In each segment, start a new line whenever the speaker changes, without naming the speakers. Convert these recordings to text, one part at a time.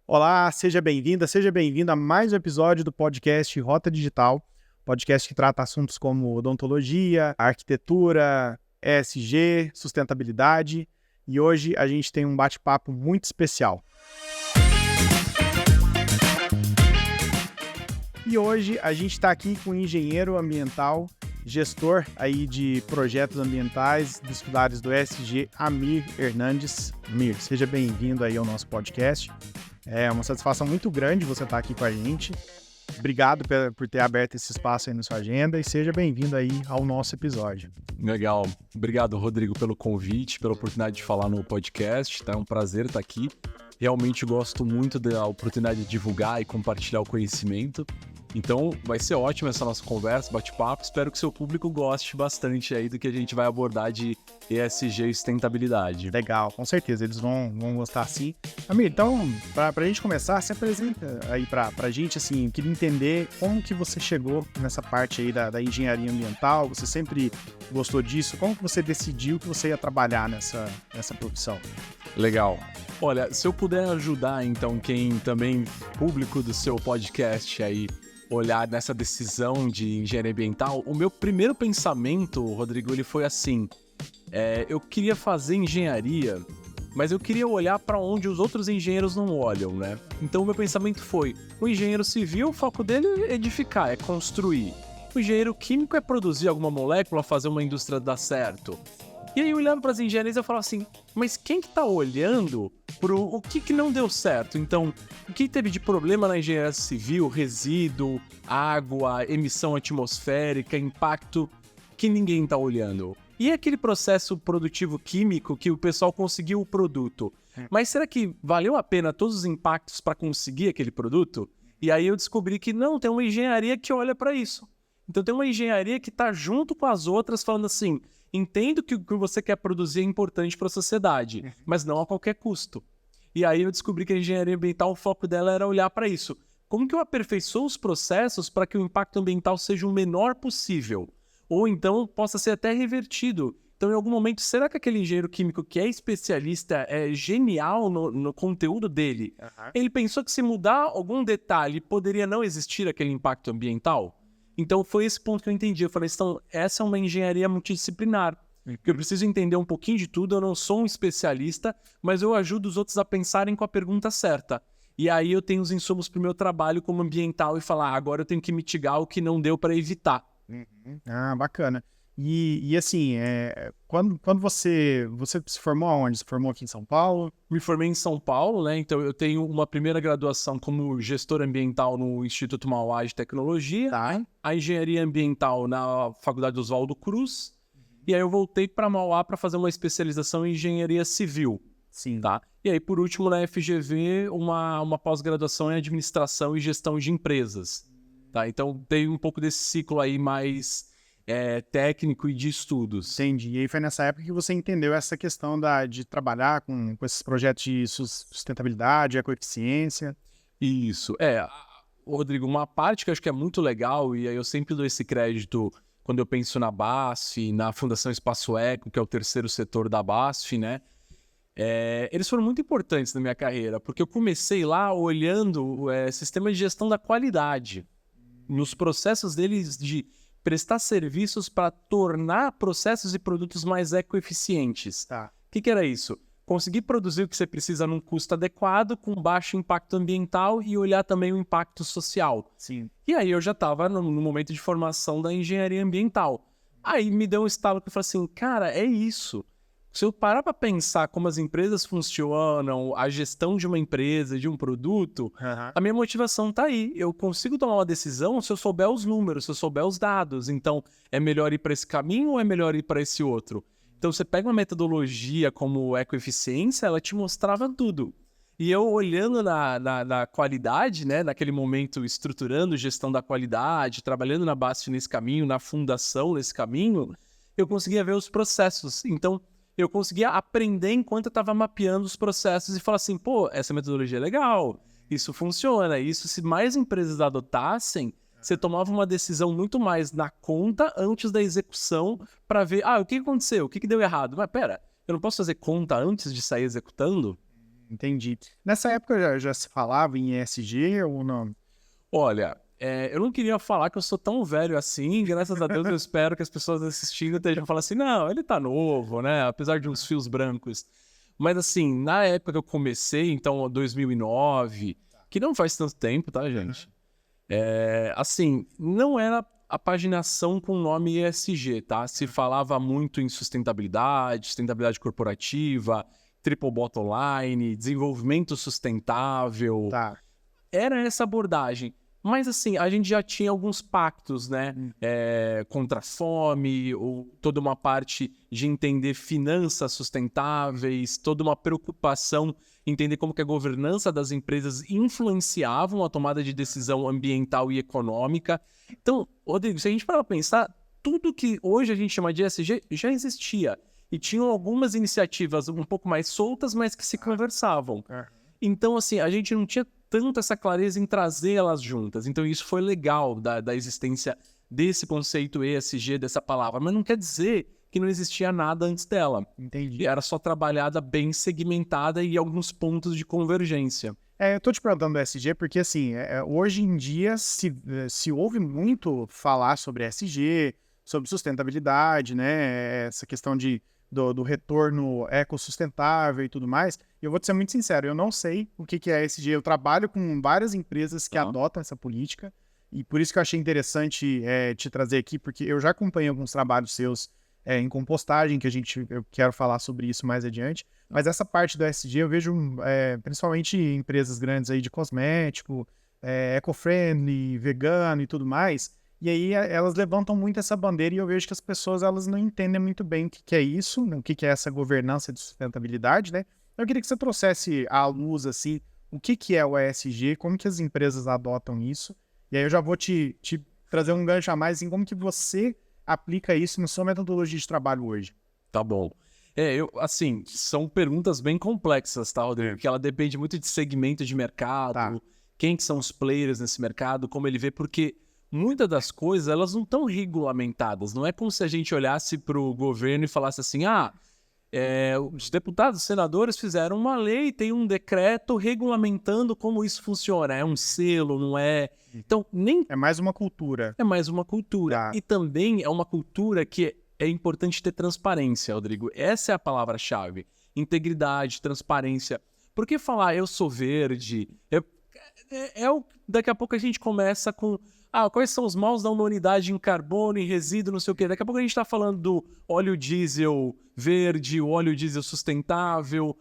Olá, seja bem-vinda, seja bem-vindo a mais um episódio do podcast Rota Digital, podcast que trata assuntos como odontologia, arquitetura, ESG, sustentabilidade, e hoje a gente tem um bate-papo muito especial. E hoje a gente está aqui com um engenheiro ambiental, gestor aí de projetos ambientais dos pilares do ESG, Amir Hernandes. Amir, seja bem-vindo aí ao nosso podcast. É uma satisfação muito grande você estar aqui com a gente. Obrigado por ter aberto esse espaço aí na sua agenda e seja bem-vindo aí ao nosso episódio.
Legal. Obrigado, Rodrigo, pelo convite, pela oportunidade de falar no podcast. É um prazer estar aqui. Realmente gosto muito da oportunidade de divulgar e compartilhar o conhecimento. Então, vai ser ótima essa nossa conversa, bate-papo. Espero que seu público goste bastante aí do que a gente vai abordar de ESG e sustentabilidade.
Legal, com certeza, eles vão gostar sim. Amir, então, pra gente começar, se apresenta aí pra gente, assim, eu queria entender como que você chegou nessa parte aí da engenharia ambiental, você sempre gostou disso, como que você decidiu que você ia trabalhar nessa profissão?
Legal. Olha, se eu puder ajudar, então, quem também, público do seu podcast aí, olhar nessa decisão de engenharia ambiental, o meu primeiro pensamento, Rodrigo, ele foi assim, eu queria fazer engenharia, mas eu queria olhar para onde os outros engenheiros não olham, né? Então o meu pensamento foi, o engenheiro civil, o foco dele é edificar, é construir. O engenheiro químico é produzir alguma molécula, fazer uma indústria dar certo. E aí, olhando para as engenharias, eu falo assim, mas quem que tá olhando pro o que não deu certo? Então, o que teve de problema na engenharia civil, resíduo, água, emissão atmosférica, impacto, que ninguém tá olhando? E aquele processo produtivo químico que o pessoal conseguiu o produto? Mas será que valeu a pena todos os impactos para conseguir aquele produto? E aí eu descobri que não, tem uma engenharia que olha para isso. Então tem uma engenharia que tá junto com as outras falando assim, entendo que o que você quer produzir é importante para a sociedade, mas não a qualquer custo. E aí eu descobri que a engenharia ambiental, o foco dela era olhar para isso. Como que eu aperfeiçoo os processos para que o impacto ambiental seja o menor possível? Ou então possa ser até revertido. Então, em algum momento, será que aquele engenheiro químico que é especialista é genial no conteúdo dele? Ele pensou que se mudar algum detalhe, poderia não existir aquele impacto ambiental? Então, foi esse ponto que eu entendi. Eu falei, então, essa é uma engenharia multidisciplinar. Porque eu preciso entender um pouquinho de tudo, eu não sou um especialista, mas eu ajudo os outros a pensarem com a pergunta certa. E aí eu tenho os insumos para o meu trabalho como ambiental e falar, agora eu tenho que mitigar o que não deu para evitar.
Ah, bacana. E assim, quando você se formou aonde? Você formou aqui em São Paulo?
Me formei em São Paulo, né? Então eu tenho uma primeira graduação como gestor ambiental no Instituto Mauá de Tecnologia,
Tá.
a engenharia ambiental na Faculdade Oswaldo Cruz, e aí eu voltei para Mauá para fazer uma especialização em engenharia civil.
Sim.
Tá? E aí, por último, na FGV, uma pós-graduação em administração e gestão de empresas. Tá? Então tem um pouco desse ciclo aí mais técnico e de estudos.
Entendi. E aí foi nessa época que você entendeu essa questão de trabalhar com esses projetos de sustentabilidade, ecoeficiência.
Isso. Rodrigo, uma parte que eu acho que é muito legal, e aí eu sempre dou esse crédito quando eu penso na BASF, na Fundação Espaço Eco, que é o terceiro setor da BASF, né? Eles foram muito importantes na minha carreira, porque eu comecei lá olhando sistema de gestão da qualidade, nos processos deles de prestar serviços para tornar processos e produtos mais ecoeficientes.
Tá.
O que era isso? Conseguir produzir o que você precisa num custo adequado, com baixo impacto ambiental e olhar também o impacto social.
Sim.
E aí eu já estava no momento de formação da engenharia ambiental. Aí me deu um estalo que eu falei assim, cara, é isso. Se eu parar para pensar como as empresas funcionam, a gestão de uma empresa, de um produto, a minha motivação está aí. Eu consigo tomar uma decisão se eu souber os números, se eu souber os dados. Então, é melhor ir para esse caminho ou é melhor ir para esse outro? Então, você pega uma metodologia como ecoeficiência, ela te mostrava tudo. E eu olhando na qualidade, né, naquele momento estruturando gestão da qualidade, trabalhando na BASF nesse caminho, na fundação nesse caminho, eu conseguia ver os processos. Então, eu conseguia aprender enquanto eu estava mapeando os processos e falar assim, pô, essa metodologia é legal, isso funciona, isso se mais empresas adotassem, você tomava uma decisão muito mais na conta antes da execução para ver, o que aconteceu, o que deu errado? Mas pera, eu não posso fazer conta antes de sair executando?
Entendi. Nessa época já se falava em ESG ou não?
Olha, eu não queria falar que eu sou tão velho assim, graças a Deus eu espero que as pessoas assistindo estejam falando assim, não, ele tá novo, né, apesar de uns fios brancos. Mas assim, na época que eu comecei, então 2009, que não faz tanto tempo, tá, gente? Assim, não era a paginação com o nome ESG, tá? Se falava muito em sustentabilidade corporativa, triple bottom line, desenvolvimento sustentável.
Tá.
Era essa abordagem. Mas assim, a gente já tinha alguns pactos, né? Contra a fome, ou toda uma parte de entender finanças sustentáveis, toda uma preocupação em entender como que a governança das empresas influenciavam a tomada de decisão ambiental e econômica. Então, Rodrigo, se a gente parar para pensar, tudo que hoje a gente chama de ESG já existia. E tinham algumas iniciativas um pouco mais soltas, mas que se conversavam. Então, assim, a gente não tinha tanto essa clareza em trazer elas juntas. Então, isso foi legal da existência desse conceito ESG, dessa palavra. Mas não quer dizer que não existia nada antes dela.
Entendi.
Era só trabalhada bem segmentada e alguns pontos de convergência.
Eu tô te perguntando do ESG porque, assim, hoje em dia se ouve muito falar sobre ESG, sobre sustentabilidade, né? Essa questão do retorno ecossustentável e tudo mais. E eu vou te ser muito sincero, eu não sei o que é ESG. Eu trabalho com várias empresas que adotam essa política e por isso que eu achei interessante te trazer aqui, porque eu já acompanhei alguns trabalhos seus em compostagem, que eu quero falar sobre isso mais adiante. Mas essa parte do ESG eu vejo principalmente empresas grandes aí de cosmético, eco-friendly, vegano e tudo mais. E aí elas levantam muito essa bandeira e eu vejo que as pessoas elas não entendem muito bem o que é isso, né? O que é essa governança de sustentabilidade, né? Eu queria que você trouxesse à luz, assim, o que é o ESG, como que as empresas adotam isso. E aí eu já vou te trazer um gancho a mais em como que você aplica isso na sua metodologia de trabalho hoje.
Tá bom. Assim, são perguntas bem complexas, tá, Rodrigo? Porque ela depende muito de segmento de mercado, quem que são os players nesse mercado, como ele vê, porque muitas das coisas, elas não estão regulamentadas. Não é como se a gente olhasse para o governo e falasse assim, os deputados, os senadores fizeram uma lei, tem um decreto regulamentando como isso funciona. É um selo, não é? Então, nem...
É mais uma cultura.
É mais uma cultura. E também é uma cultura que é importante ter transparência, Rodrigo. Essa é a palavra-chave. Integridade, transparência. Por que falar eu sou verde? Daqui a pouco a gente começa com... quais são os maus da humanidade em carbono e resíduo, não sei o quê. Daqui a pouco a gente está falando do óleo diesel verde, o óleo diesel sustentável,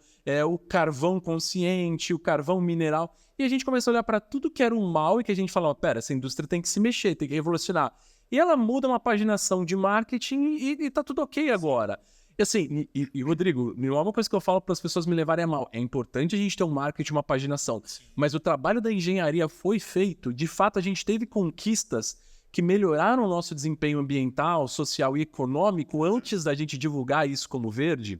o carvão consciente, o carvão mineral. E a gente começa a olhar para tudo que era um mal e que a gente fala, pera, essa indústria tem que se mexer, tem que revolucionar. E ela muda uma paginação de marketing e tá tudo ok agora. E assim, Rodrigo, não é uma coisa que eu falo para as pessoas me levarem a mal. É importante a gente ter um marketing, uma paginação. Mas o trabalho da engenharia foi feito. De fato, a gente teve conquistas que melhoraram o nosso desempenho ambiental, social e econômico antes da gente divulgar isso como verde.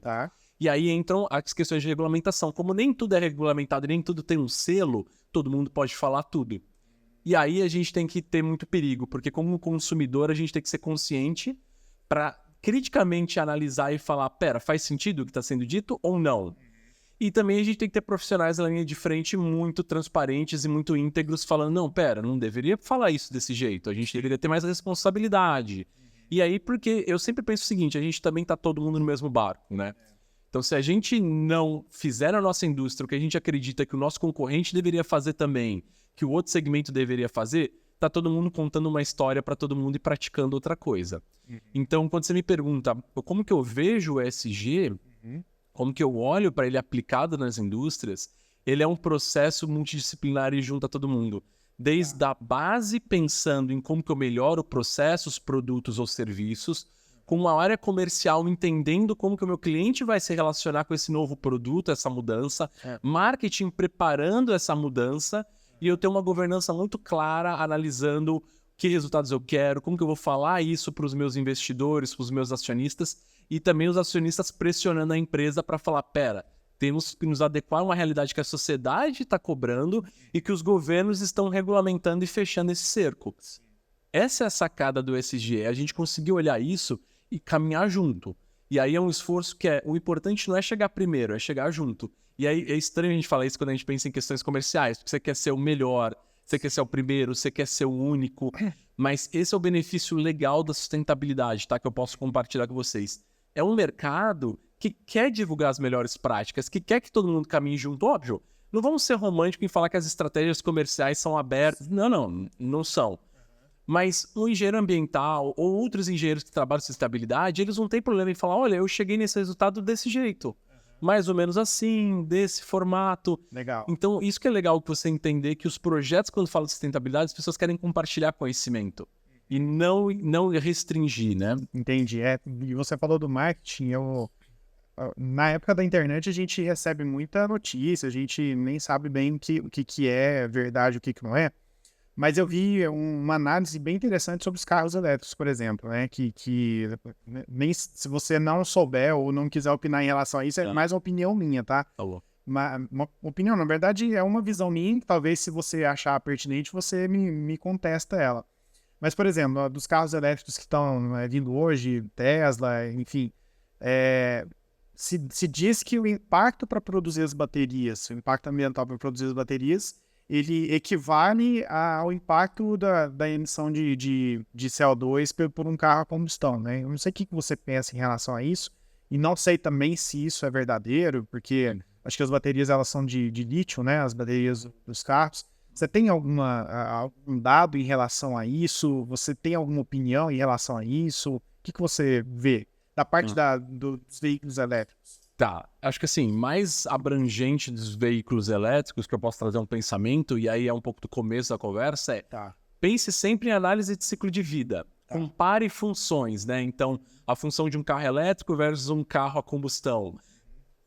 E aí entram as questões de regulamentação. Como nem tudo é regulamentado, nem tudo tem um selo, todo mundo pode falar tudo. E aí a gente tem que ter muito perigo, porque como consumidor a gente tem que ser consciente para criticamente analisar e falar, pera, faz sentido o que está sendo dito ou não? E também a gente tem que ter profissionais na linha de frente muito transparentes e muito íntegros falando, não, pera, não deveria falar isso desse jeito, a gente deveria ter mais responsabilidade. E aí, porque eu sempre penso o seguinte, a gente também tá todo mundo no mesmo barco, né? Então, se a gente não fizer na nossa indústria o que a gente acredita que o nosso concorrente deveria fazer também, que o outro segmento deveria fazer, tá todo mundo contando uma história para todo mundo e praticando outra coisa. Então, quando você me pergunta como que eu vejo o ESG, como que eu olho para ele aplicado nas indústrias, ele é um processo multidisciplinar e junta todo mundo. Desde a base, pensando em como que eu melhoro processos, produtos ou serviços, com uma área comercial entendendo como que o meu cliente vai se relacionar com esse novo produto, essa mudança, marketing preparando essa mudança, e eu tenho uma governança muito clara, analisando que resultados eu quero, como que eu vou falar isso para os meus investidores, para os meus acionistas, e também os acionistas pressionando a empresa para falar, pera, temos que nos adequar a uma realidade que a sociedade está cobrando e que os governos estão regulamentando e fechando esse cerco. Essa é a sacada do ESG, a gente conseguiu olhar isso e caminhar junto. E aí é um esforço que o importante não é chegar primeiro, é chegar junto. E aí é estranho a gente falar isso quando a gente pensa em questões comerciais, porque você quer ser o melhor, você quer ser o primeiro, você quer ser o único. Mas esse é o benefício legal da sustentabilidade, tá? Que eu posso compartilhar com vocês. É um mercado que quer divulgar as melhores práticas, que quer que todo mundo caminhe junto, óbvio. Não vamos ser românticos em falar que as estratégias comerciais são abertas. Não são. Mas um engenheiro ambiental ou outros engenheiros que trabalham com sustentabilidade, eles não têm problema em falar, olha, eu cheguei nesse resultado desse jeito. Mais ou menos assim, desse formato.
Legal.
Então, isso que é legal que você entender que os projetos, quando falam de sustentabilidade, as pessoas querem compartilhar conhecimento. E não restringir, né?
Entendi. E você falou do marketing, na época da internet a gente recebe muita notícia, a gente nem sabe bem o que é verdade, o que não é. Mas eu vi uma análise bem interessante sobre os carros elétricos, por exemplo, né? Que nem se você não souber ou não quiser opinar em relação a isso, é mais uma opinião minha, tá?
Tá bom.
Uma opinião, na verdade, é uma visão minha, que talvez se você achar pertinente, você me contesta ela. Mas, por exemplo, dos carros elétricos que estão vindo hoje, Tesla, enfim, se diz que o impacto para produzir as baterias, o impacto ambiental para produzir as baterias, ele equivale ao impacto da emissão de CO2 por um carro a combustão, né? Eu não sei o que você pensa em relação a isso, e não sei também se isso é verdadeiro, porque acho que as baterias elas são de lítio, né? As baterias dos carros. Você tem algum dado em relação a isso? Você tem alguma opinião em relação a isso? O que você vê da parte dos veículos elétricos?
Tá, acho que assim, mais abrangente dos veículos elétricos, que eu posso trazer um pensamento, e aí é um pouco do começo da conversa, pense sempre em análise de ciclo de vida. Compare funções, né? Então, a função de um carro elétrico versus um carro a combustão.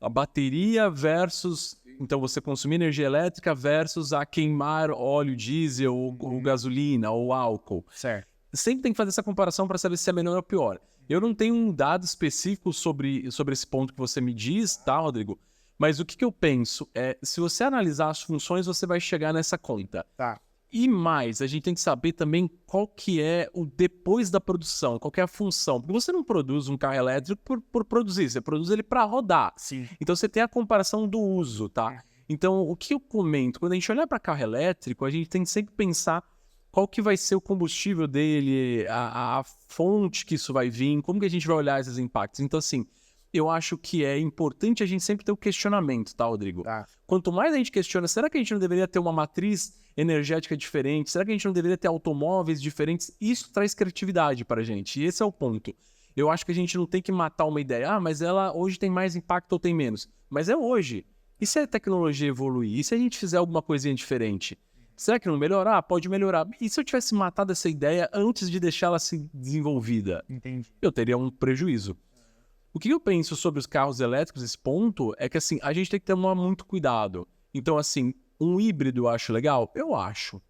A bateria versus... Então, você consumir energia elétrica versus a queimar óleo diesel, ou gasolina, ou álcool.
Certo.
Sempre tem que fazer essa comparação para saber se é melhor ou pior. Eu não tenho um dado específico sobre esse ponto que você me diz, tá, Rodrigo? Mas o que eu penso é, se você analisar as funções, você vai chegar nessa conta.
Tá.
E mais, a gente tem que saber também qual que é o depois da produção, qual que é a função. Porque você não produz um carro elétrico por produzir, você produz ele para rodar.
Sim.
Então você tem a comparação do uso, tá? Então o que eu comento, quando a gente olhar para carro elétrico, a gente tem que sempre pensar qual que vai ser o combustível dele, a fonte que isso vai vir, como que a gente vai olhar esses impactos. Então assim, eu acho que é importante a gente sempre ter o questionamento, tá, Rodrigo?
Tá.
Quanto mais a gente questiona, será que a gente não deveria ter uma matriz energética diferente? Será que a gente não deveria ter automóveis diferentes? Isso traz criatividade para a gente, e esse é o ponto. Eu acho que a gente não tem que matar uma ideia, mas ela hoje tem mais impacto ou tem menos. Mas é hoje. E se a tecnologia evoluir? E se a gente fizer alguma coisinha diferente? Será que não melhorar? Pode melhorar. E se eu tivesse matado essa ideia antes de deixá-la ser desenvolvida?
Entendi.
Eu teria um prejuízo. O que eu penso sobre os carros elétricos, esse ponto, é que assim, a gente tem que tomar muito cuidado. Então, assim, um híbrido eu acho legal? Eu acho.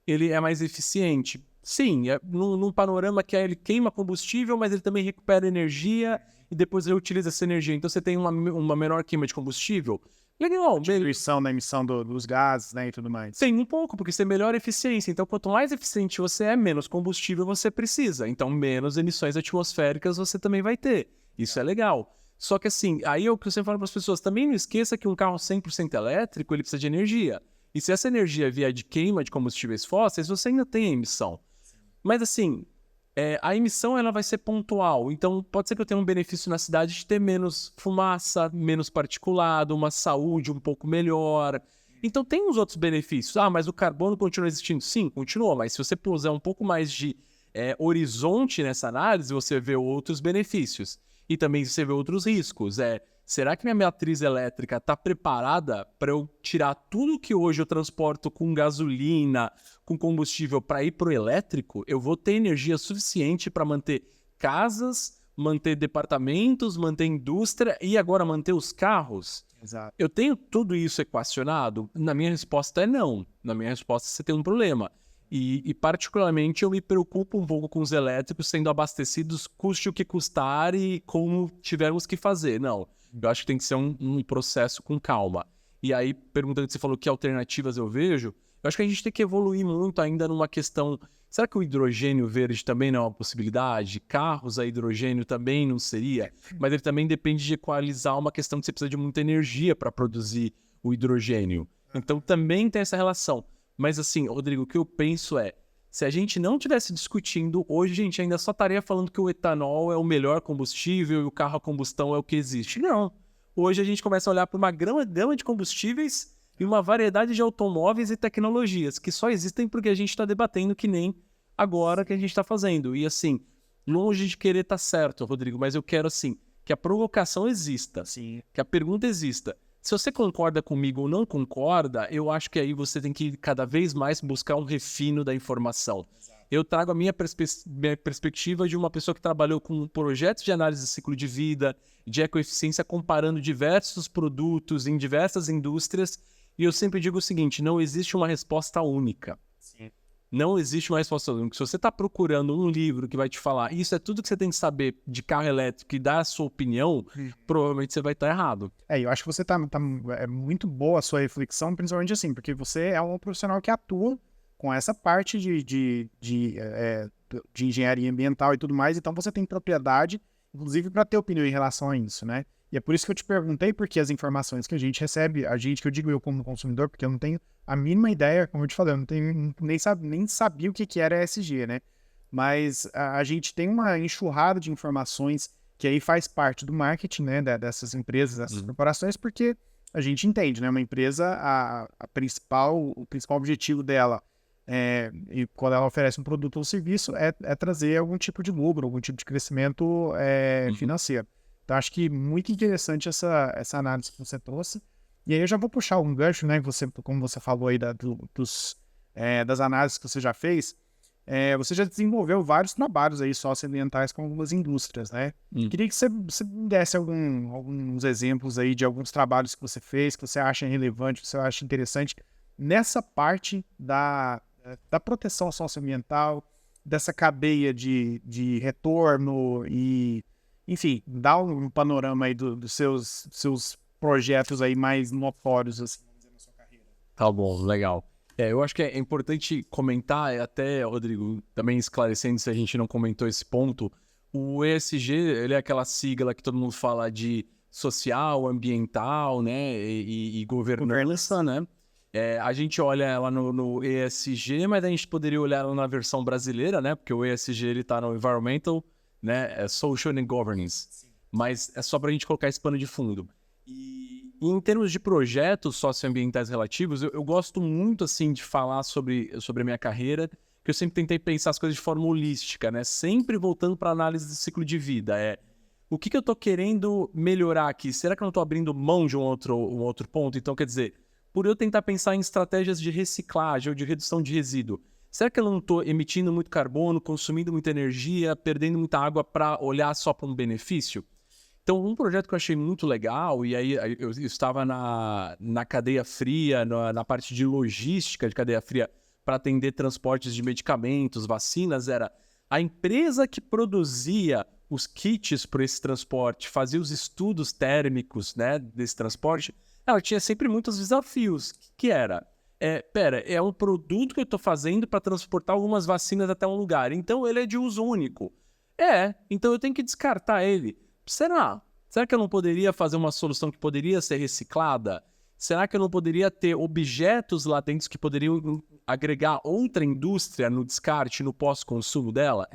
Ele é mais eficiente? Sim, num panorama que ele queima combustível, mas ele também recupera energia e depois reutiliza essa energia. Então você tem uma menor queima de combustível. Legal.
Diminuição da emissão dos gases, né, e tudo mais.
Sim, um pouco, porque você melhora a eficiência. Então, quanto mais eficiente você é, menos combustível você precisa. Então, menos emissões atmosféricas você também vai ter. Isso é legal. Só que assim, aí é o que eu sempre falo para as pessoas, também não esqueça que um carro 100% elétrico, ele precisa de energia. E se essa energia vier de queima de combustíveis fósseis, você ainda tem a emissão. Mas assim, a emissão ela vai ser pontual. Então, pode ser que eu tenha um benefício na cidade de ter menos fumaça, menos particulado, uma saúde um pouco melhor. Então, tem uns outros benefícios. Ah, mas o carbono continua existindo? Sim, continua. Mas se você puser um pouco mais de horizonte nessa análise, você vê outros benefícios. E também você vê outros riscos. Será que minha matriz elétrica está preparada para eu tirar tudo que hoje eu transporto com gasolina, com combustível para ir para o elétrico? Eu vou ter energia suficiente para manter casas, manter departamentos, manter indústria e agora manter os carros?
Exato.
Eu tenho tudo isso equacionado? Na minha resposta é não. Na minha resposta você tem um problema. E particularmente eu me preocupo um pouco com os elétricos sendo abastecidos, custe o que custar e como tivermos que fazer. Não, eu acho que tem que ser um processo com calma. E aí, perguntando que você falou que alternativas eu vejo, eu acho que a gente tem que evoluir muito ainda numa questão... Será que o hidrogênio verde também não é uma possibilidade? Carros a hidrogênio também não seria? Mas ele também depende de equalizar uma questão que você precisa de muita energia para produzir o hidrogênio. Então também tem essa relação. Mas assim, Rodrigo, o que eu penso é, se a gente não estivesse discutindo, hoje a gente ainda só estaria falando que o etanol é o melhor combustível e o carro a combustão é o que existe. Não. Hoje a gente começa a olhar para uma gama de combustíveis e uma variedade de automóveis e tecnologias que só existem porque a gente está debatendo que nem agora que a gente está fazendo. E assim, longe de querer estar certo, Rodrigo, mas eu quero assim, que a provocação exista,
Sim.
que a pergunta exista. Se você concorda comigo ou não concorda, eu acho que aí você tem que cada vez mais buscar um refino da informação. Eu trago a minha perspectiva de uma pessoa que trabalhou com projetos de análise de ciclo de vida, de ecoeficiência, comparando diversos produtos em diversas indústrias. E eu sempre digo o seguinte, não existe uma resposta única.
Sim.
Não existe uma resposta única. Se você está procurando um livro que vai te falar isso é tudo que você tem que saber de carro elétrico e dar a sua opinião, provavelmente você vai estar errado.
Eu acho que você é muito boa a sua reflexão, principalmente assim, porque você é um profissional que atua com essa parte de engenharia ambiental e tudo mais, então você tem propriedade, inclusive, para ter opinião em relação a isso, né? E é por isso que eu te perguntei, porque as informações que a gente recebe, que eu digo eu como consumidor, porque eu não tenho a mínima ideia, como eu te falei, eu não tenho, nem sabia o que era ESG, né? Mas a gente tem uma enxurrada de informações que aí faz parte do marketing, né, dessas empresas, dessas corporações, porque a gente entende, né? Uma empresa, o principal objetivo dela, e quando ela oferece um produto ou serviço, é trazer algum tipo de lucro, algum tipo de crescimento financeiro. Então, acho que muito interessante essa análise que você trouxe. E aí eu já vou puxar um gancho, né? Como você falou aí das análises que você já fez, você já desenvolveu vários trabalhos aí socioambientais com algumas indústrias, né? Queria que você me desse alguns exemplos aí de alguns trabalhos que você fez, que você acha relevante, que você acha interessante, nessa parte da proteção socioambiental, dessa cadeia de retorno e... Enfim, dá um panorama aí dos seus projetos aí mais notórios, assim, vamos dizer, na sua carreira.
Tá bom, legal. Eu acho que é importante comentar, até, Rodrigo, também esclarecendo se a gente não comentou esse ponto, o ESG, ele é aquela sigla que todo mundo fala de social, ambiental, né, e governança, né? A gente olha ela no ESG, mas a gente poderia olhar ela na versão brasileira, né? Porque o ESG, ele tá no Environmental, né? Social and Governance. Sim. Mas é só para a gente colocar esse pano de fundo. E em termos de projetos socioambientais relativos, eu gosto muito assim de falar sobre a minha carreira, que eu sempre tentei pensar as coisas de forma holística, né? Sempre voltando para a análise do ciclo de vida. O que eu estou querendo melhorar aqui? Será que eu não estou abrindo mão de um outro ponto? Então, quer dizer, por eu tentar pensar em estratégias de reciclagem ou de redução de resíduo, será que eu não estou emitindo muito carbono, consumindo muita energia, perdendo muita água para olhar só para um benefício? Então, um projeto que eu achei muito legal, e aí eu estava na cadeia fria, na parte de logística de cadeia fria, para atender transportes de medicamentos, vacinas, era a empresa que produzia os kits para esse transporte, fazia os estudos térmicos, né, desse transporte, ela tinha sempre muitos desafios, que era... é um produto que eu estou fazendo para transportar algumas vacinas até um lugar. Então, ele é de uso único. Então eu tenho que descartar ele. Será? Será que eu não poderia fazer uma solução que poderia ser reciclada? Será que eu não poderia ter objetos lá dentro que poderiam agregar outra indústria no descarte, no pós-consumo dela?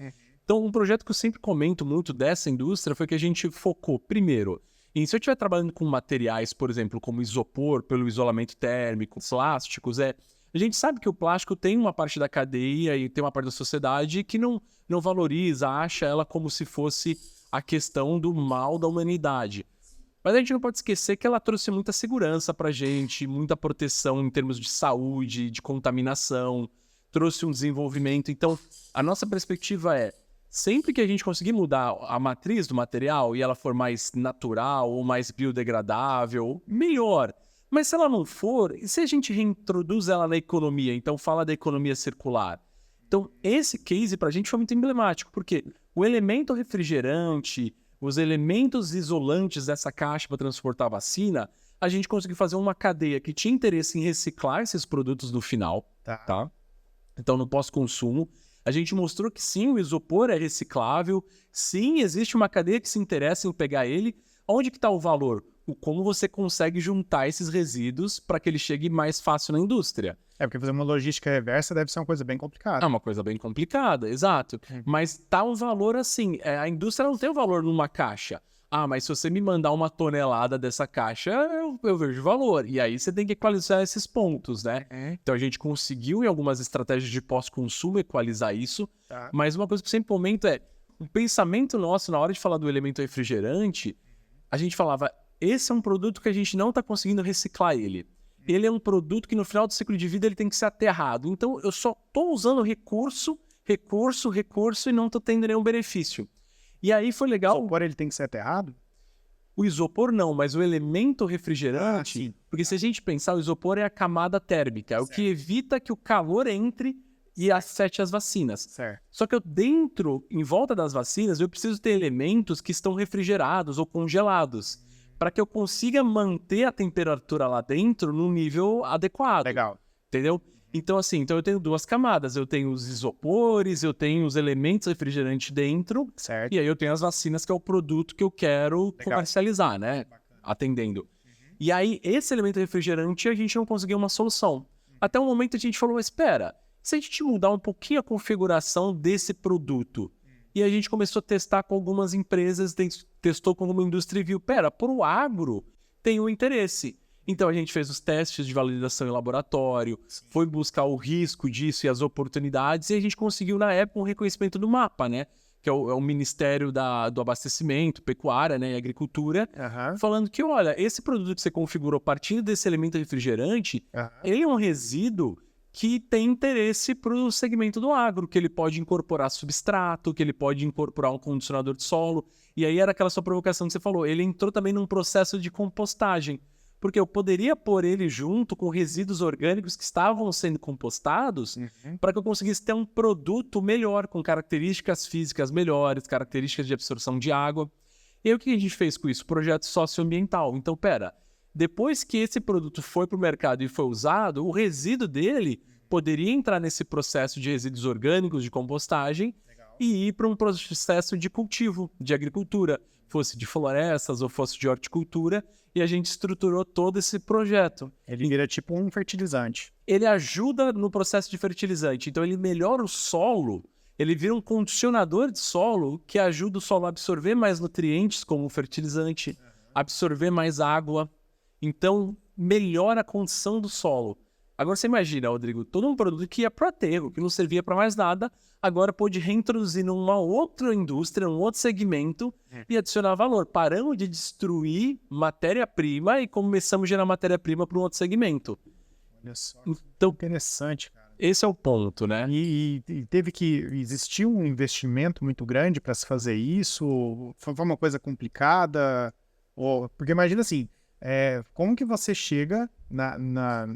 Então, um projeto que eu sempre comento muito dessa indústria foi que a gente focou, primeiro, e se eu estiver trabalhando com materiais, por exemplo, como isopor, pelo isolamento térmico, plásticos, a gente sabe que o plástico tem uma parte da cadeia e tem uma parte da sociedade que não valoriza, acha ela como se fosse a questão do mal da humanidade. Mas a gente não pode esquecer que ela trouxe muita segurança pra gente, muita proteção em termos de saúde, de contaminação, trouxe um desenvolvimento. Então, a nossa perspectiva sempre que a gente conseguir mudar a matriz do material e ela for mais natural ou mais biodegradável, melhor. Mas se ela não for, e se a gente reintroduz ela na economia, então fala da economia circular? Então, esse case pra gente foi muito emblemático, porque o elemento refrigerante, os elementos isolantes dessa caixa para transportar a vacina, a gente conseguiu fazer uma cadeia que tinha interesse em reciclar esses produtos no final, tá? Então, no pós-consumo, a gente mostrou que sim, o isopor é reciclável, sim, existe uma cadeia que se interessa em pegar ele. Onde que está o valor? O como você consegue juntar esses resíduos para que ele chegue mais fácil na indústria.
Porque fazer uma logística reversa deve ser uma coisa bem complicada.
É uma coisa bem complicada, exato. Mas tá um valor assim, a indústria não tem o valor numa caixa. Ah, mas se você me mandar uma tonelada dessa caixa, eu vejo valor. E aí você tem que equalizar esses pontos, né? Então a gente conseguiu, em algumas estratégias de pós-consumo, equalizar isso. Mas uma coisa que eu sempre comento é, o pensamento nosso, na hora de falar do elemento refrigerante, a gente falava, esse é um produto que a gente não está conseguindo reciclar ele. Ele é um produto que no final do ciclo de vida ele tem que ser aterrado. Então eu só estou usando recurso e não estou tendo nenhum benefício. E aí foi legal...
O isopor ele tem que ser aterrado?
O isopor não, mas o elemento refrigerante... Porque se a gente pensar, o isopor é a camada térmica, é o que evita que o calor entre e afete as vacinas.
Certo.
Só que eu dentro, em volta das vacinas, eu preciso ter elementos que estão refrigerados ou congelados, para que eu consiga manter a temperatura lá dentro no nível adequado.
Legal.
Entendeu? Então, assim, eu tenho duas camadas. Eu tenho os isopores, eu tenho os elementos refrigerantes dentro.
Certo.
E aí eu tenho as vacinas, que é o produto que eu quero comercializar, né? Atendendo. E aí, esse elemento refrigerante, a gente não conseguiu uma solução. Até o momento a gente falou, mas espera, se a gente mudar um pouquinho a configuração desse produto, e a gente começou a testar com algumas empresas, testou com alguma indústria e viu, para o agro tem um interesse. Então a gente fez os testes de validação em laboratório, foi buscar o risco disso e as oportunidades, e a gente conseguiu, na época, um reconhecimento do MAPA, né? Que é o Ministério do Abastecimento, Pecuária, né, e Agricultura, falando que, olha, esse produto que você configurou partindo desse elemento refrigerante, ele é um resíduo que tem interesse para o segmento do agro, que ele pode incorporar substrato, que ele pode incorporar um condicionador de solo. E aí era aquela sua provocação que você falou, ele entrou também num processo de compostagem, porque eu poderia pôr ele junto com resíduos orgânicos que estavam sendo compostados para que eu conseguisse ter um produto melhor, com características físicas melhores, características de absorção de água. E aí o que a gente fez com isso? Projeto socioambiental. Então, depois que esse produto foi para o mercado e foi usado, o resíduo dele poderia entrar nesse processo de resíduos orgânicos de compostagem e ir para um processo de cultivo, de agricultura, fosse de florestas ou fosse de horticultura, e a gente estruturou todo esse projeto.
Ele vira tipo um fertilizante.
Ele ajuda no processo de fertilizante, então ele melhora o solo, ele vira um condicionador de solo que ajuda o solo a absorver mais nutrientes como fertilizante, absorver mais água. Então, melhora a condição do solo. Agora você imagina, Rodrigo, todo um produto que ia para o aterro, que não servia para mais nada, agora pôde reintroduzir numa outra indústria, num outro segmento e adicionar valor. Paramos de destruir matéria-prima e começamos a gerar matéria-prima para um outro segmento.
Olha só,
então,
interessante, cara.
Esse é o ponto, né?
E teve que existir um investimento muito grande para se fazer isso? Foi uma coisa complicada? Porque imagina assim, como que você chega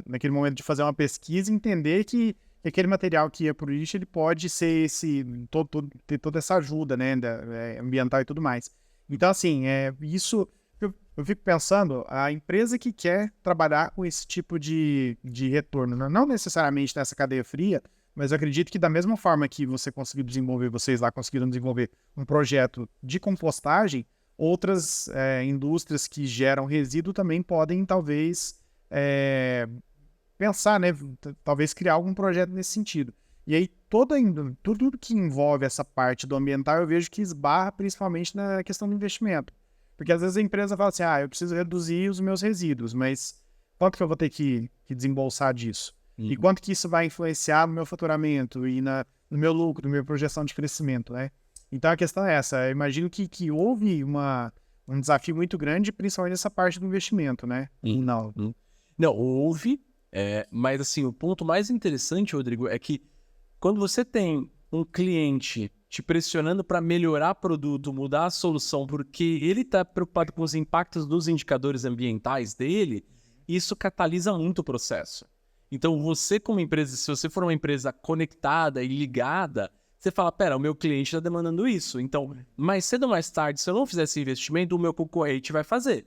naquele momento de fazer uma pesquisa e entender que aquele material que ia para o lixo ele pode ser ter toda essa ajuda, né, ambiental e tudo mais. Então, assim, isso eu fico pensando, a empresa que quer trabalhar com esse tipo de retorno, não necessariamente nessa cadeia fria, mas eu acredito que da mesma forma que vocês lá conseguiram desenvolver um projeto de compostagem, outras indústrias que geram resíduo também podem, talvez, pensar, né? Talvez criar algum projeto nesse sentido. E aí, tudo que envolve essa parte do ambiental, eu vejo que esbarra principalmente na questão do investimento. Porque às vezes a empresa fala assim, eu preciso reduzir os meus resíduos, mas quanto que eu vou ter que desembolsar disso? E quanto que isso vai influenciar no meu faturamento e no meu lucro, na minha projeção de crescimento, né? Então a questão é essa, eu imagino que houve um desafio muito grande, principalmente nessa parte do investimento, né?
Não, houve, mas assim, o ponto mais interessante, Rodrigo, é que quando você tem um cliente te pressionando para melhorar produto, mudar a solução, porque ele está preocupado com os impactos dos indicadores ambientais dele, isso catalisa muito o processo. Então você como empresa, se você for uma empresa conectada e ligada, você fala, o meu cliente está demandando isso. Então, mais cedo ou mais tarde, se eu não fizer esse investimento, o meu concorrente vai fazer.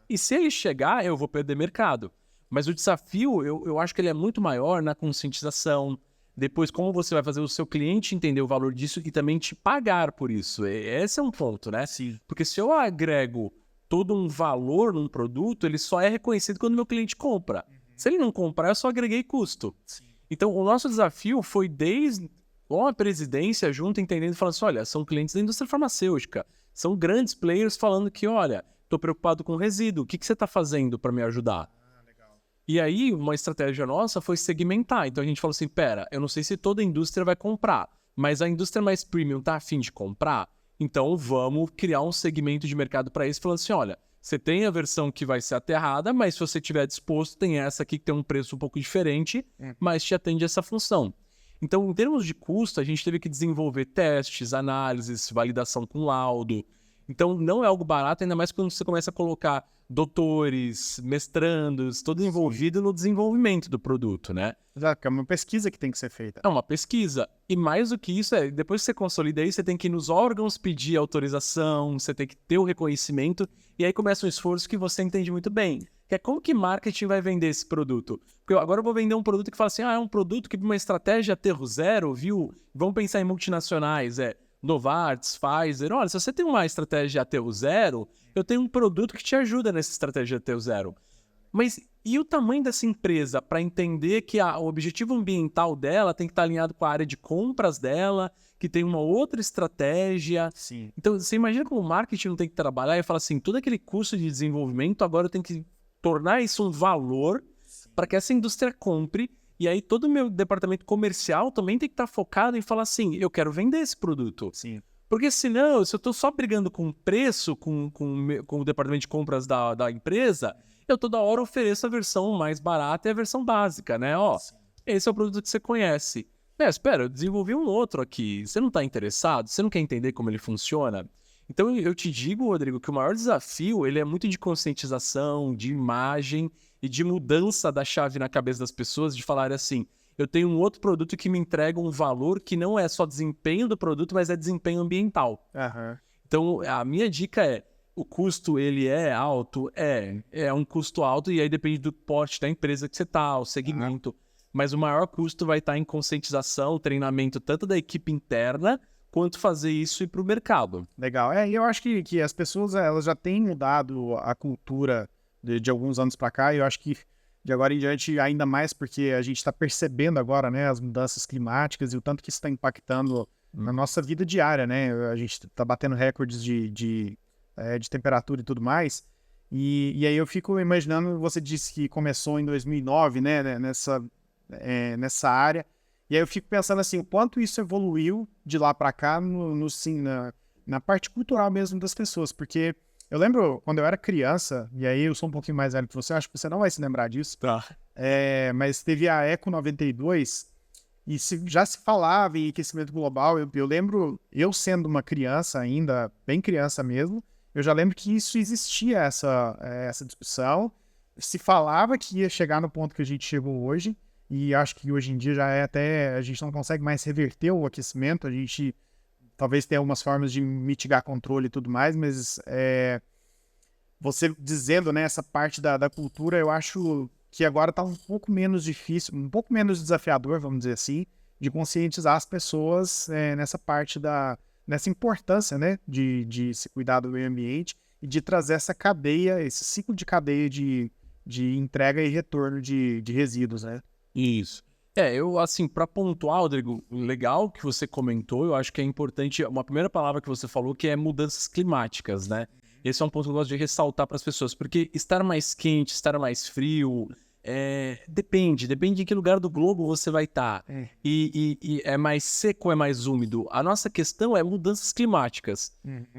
E se ele chegar, eu vou perder mercado. Mas o desafio, eu acho que ele é muito maior na conscientização. Depois, como você vai fazer o seu cliente entender o valor disso e também te pagar por isso. Esse é um ponto, né?
Sim.
Porque se eu agrego todo um valor num produto, ele só é reconhecido quando o meu cliente compra. Se ele não comprar, eu só agreguei custo.
Sim.
Então, o nosso desafio foi desde com a presidência junto, entendendo, falando assim, olha, são clientes da indústria farmacêutica, são grandes players falando que, olha, estou preocupado com resíduo, o que você está fazendo para me ajudar?
Legal.
E aí, uma estratégia nossa foi segmentar. Então, a gente falou assim, pera, eu não sei se toda a indústria vai comprar, mas a indústria mais premium está a fim de comprar? Então, vamos criar um segmento de mercado para isso, falando assim, olha, você tem a versão que vai ser aterrada, mas se você estiver disposto, tem essa aqui que tem um preço um pouco diferente, mas te atende essa função. Então, em termos de custo, a gente teve que desenvolver testes, análises, validação com laudo. Então, não é algo barato, ainda mais quando você começa a colocar doutores, mestrandos, todo envolvido no desenvolvimento do produto, né?
Exato, é uma pesquisa que tem que ser feita.
É uma pesquisa. E mais do que isso, depois que você consolida isso, você tem que ir nos órgãos pedir autorização, você tem que ter o reconhecimento, e aí começa um esforço que você entende muito bem, que é como que marketing vai vender esse produto. Porque agora eu vou vender um produto que fala assim, é um produto que para uma estratégia aterro zero, viu? Vamos pensar em multinacionais, Novartis, Pfizer. Olha, se você tem uma estratégia de aterro zero, eu tenho um produto que te ajuda nessa estratégia de aterro zero. Mas e o tamanho dessa empresa para entender que o objetivo ambiental dela tem que estar alinhado com a área de compras dela, que tem uma outra estratégia?
Sim.
Então, você imagina como o marketing não tem que trabalhar e falar assim, todo aquele custo de desenvolvimento, agora eu tenho que tornar isso um valor para que essa indústria compre. E aí todo o meu departamento comercial também tem que estar focado em falar assim, eu quero vender esse produto.
Sim.
Porque senão, se eu estou só brigando com o preço, com o departamento de compras da empresa, eu toda hora ofereço a versão mais barata e a versão básica, né? Ó, esse é o produto que você conhece. Espera, eu desenvolvi um outro aqui. Você não está interessado? Você não quer entender como ele funciona? Então eu te digo, Rodrigo, que o maior desafio ele é muito de conscientização, de imagem e de mudança da chave na cabeça das pessoas, de falar assim, eu tenho um outro produto que me entrega um valor que não é só desempenho do produto, mas é desempenho ambiental. Então, a minha dica é, o custo ele é alto? É um custo alto e aí depende do porte da empresa que você está, o segmento. Mas o maior custo vai estar em conscientização, treinamento tanto da equipe interna, quanto fazer isso e ir para o mercado.
Legal. E eu acho que as pessoas elas já têm mudado a cultura de alguns anos para cá, e eu acho que de agora em diante ainda mais porque a gente está percebendo agora, né, as mudanças climáticas e o tanto que isso está impactando na nossa vida diária, né? A gente está batendo recordes de temperatura e tudo mais. E aí eu fico imaginando, você disse que começou em 2009, né, nessa área. E aí eu fico pensando assim, o quanto isso evoluiu de lá para cá na parte cultural mesmo das pessoas, porque eu lembro quando eu era criança, e aí eu sou um pouquinho mais velho que você, acho que você não vai se lembrar disso,
Tá.
mas teve a Eco 92 e já se falava em aquecimento global. Eu lembro, eu sendo uma criança ainda, bem criança mesmo, eu já lembro que isso existia, essa discussão, se falava que ia chegar no ponto que a gente chegou hoje, e acho que hoje em dia já a gente não consegue mais reverter o aquecimento, a gente talvez tenha algumas formas de mitigar controle e tudo mais, mas você dizendo, né, essa parte da cultura, eu acho que agora está um pouco menos difícil, um pouco menos desafiador, vamos dizer assim, de conscientizar as pessoas nessa parte nessa importância, né, de se cuidar do meio ambiente e de trazer essa cadeia, esse ciclo de cadeia de entrega e retorno de resíduos, né?
Isso. Eu, assim, para pontuar, Rodrigo, legal que você comentou, eu acho que é importante, uma primeira palavra que você falou, que é mudanças climáticas, né? Esse é um ponto que eu gosto de ressaltar para as pessoas, porque estar mais quente, estar mais frio, depende de que lugar do globo você vai estar. E é mais seco ou é mais úmido? A nossa questão é mudanças climáticas.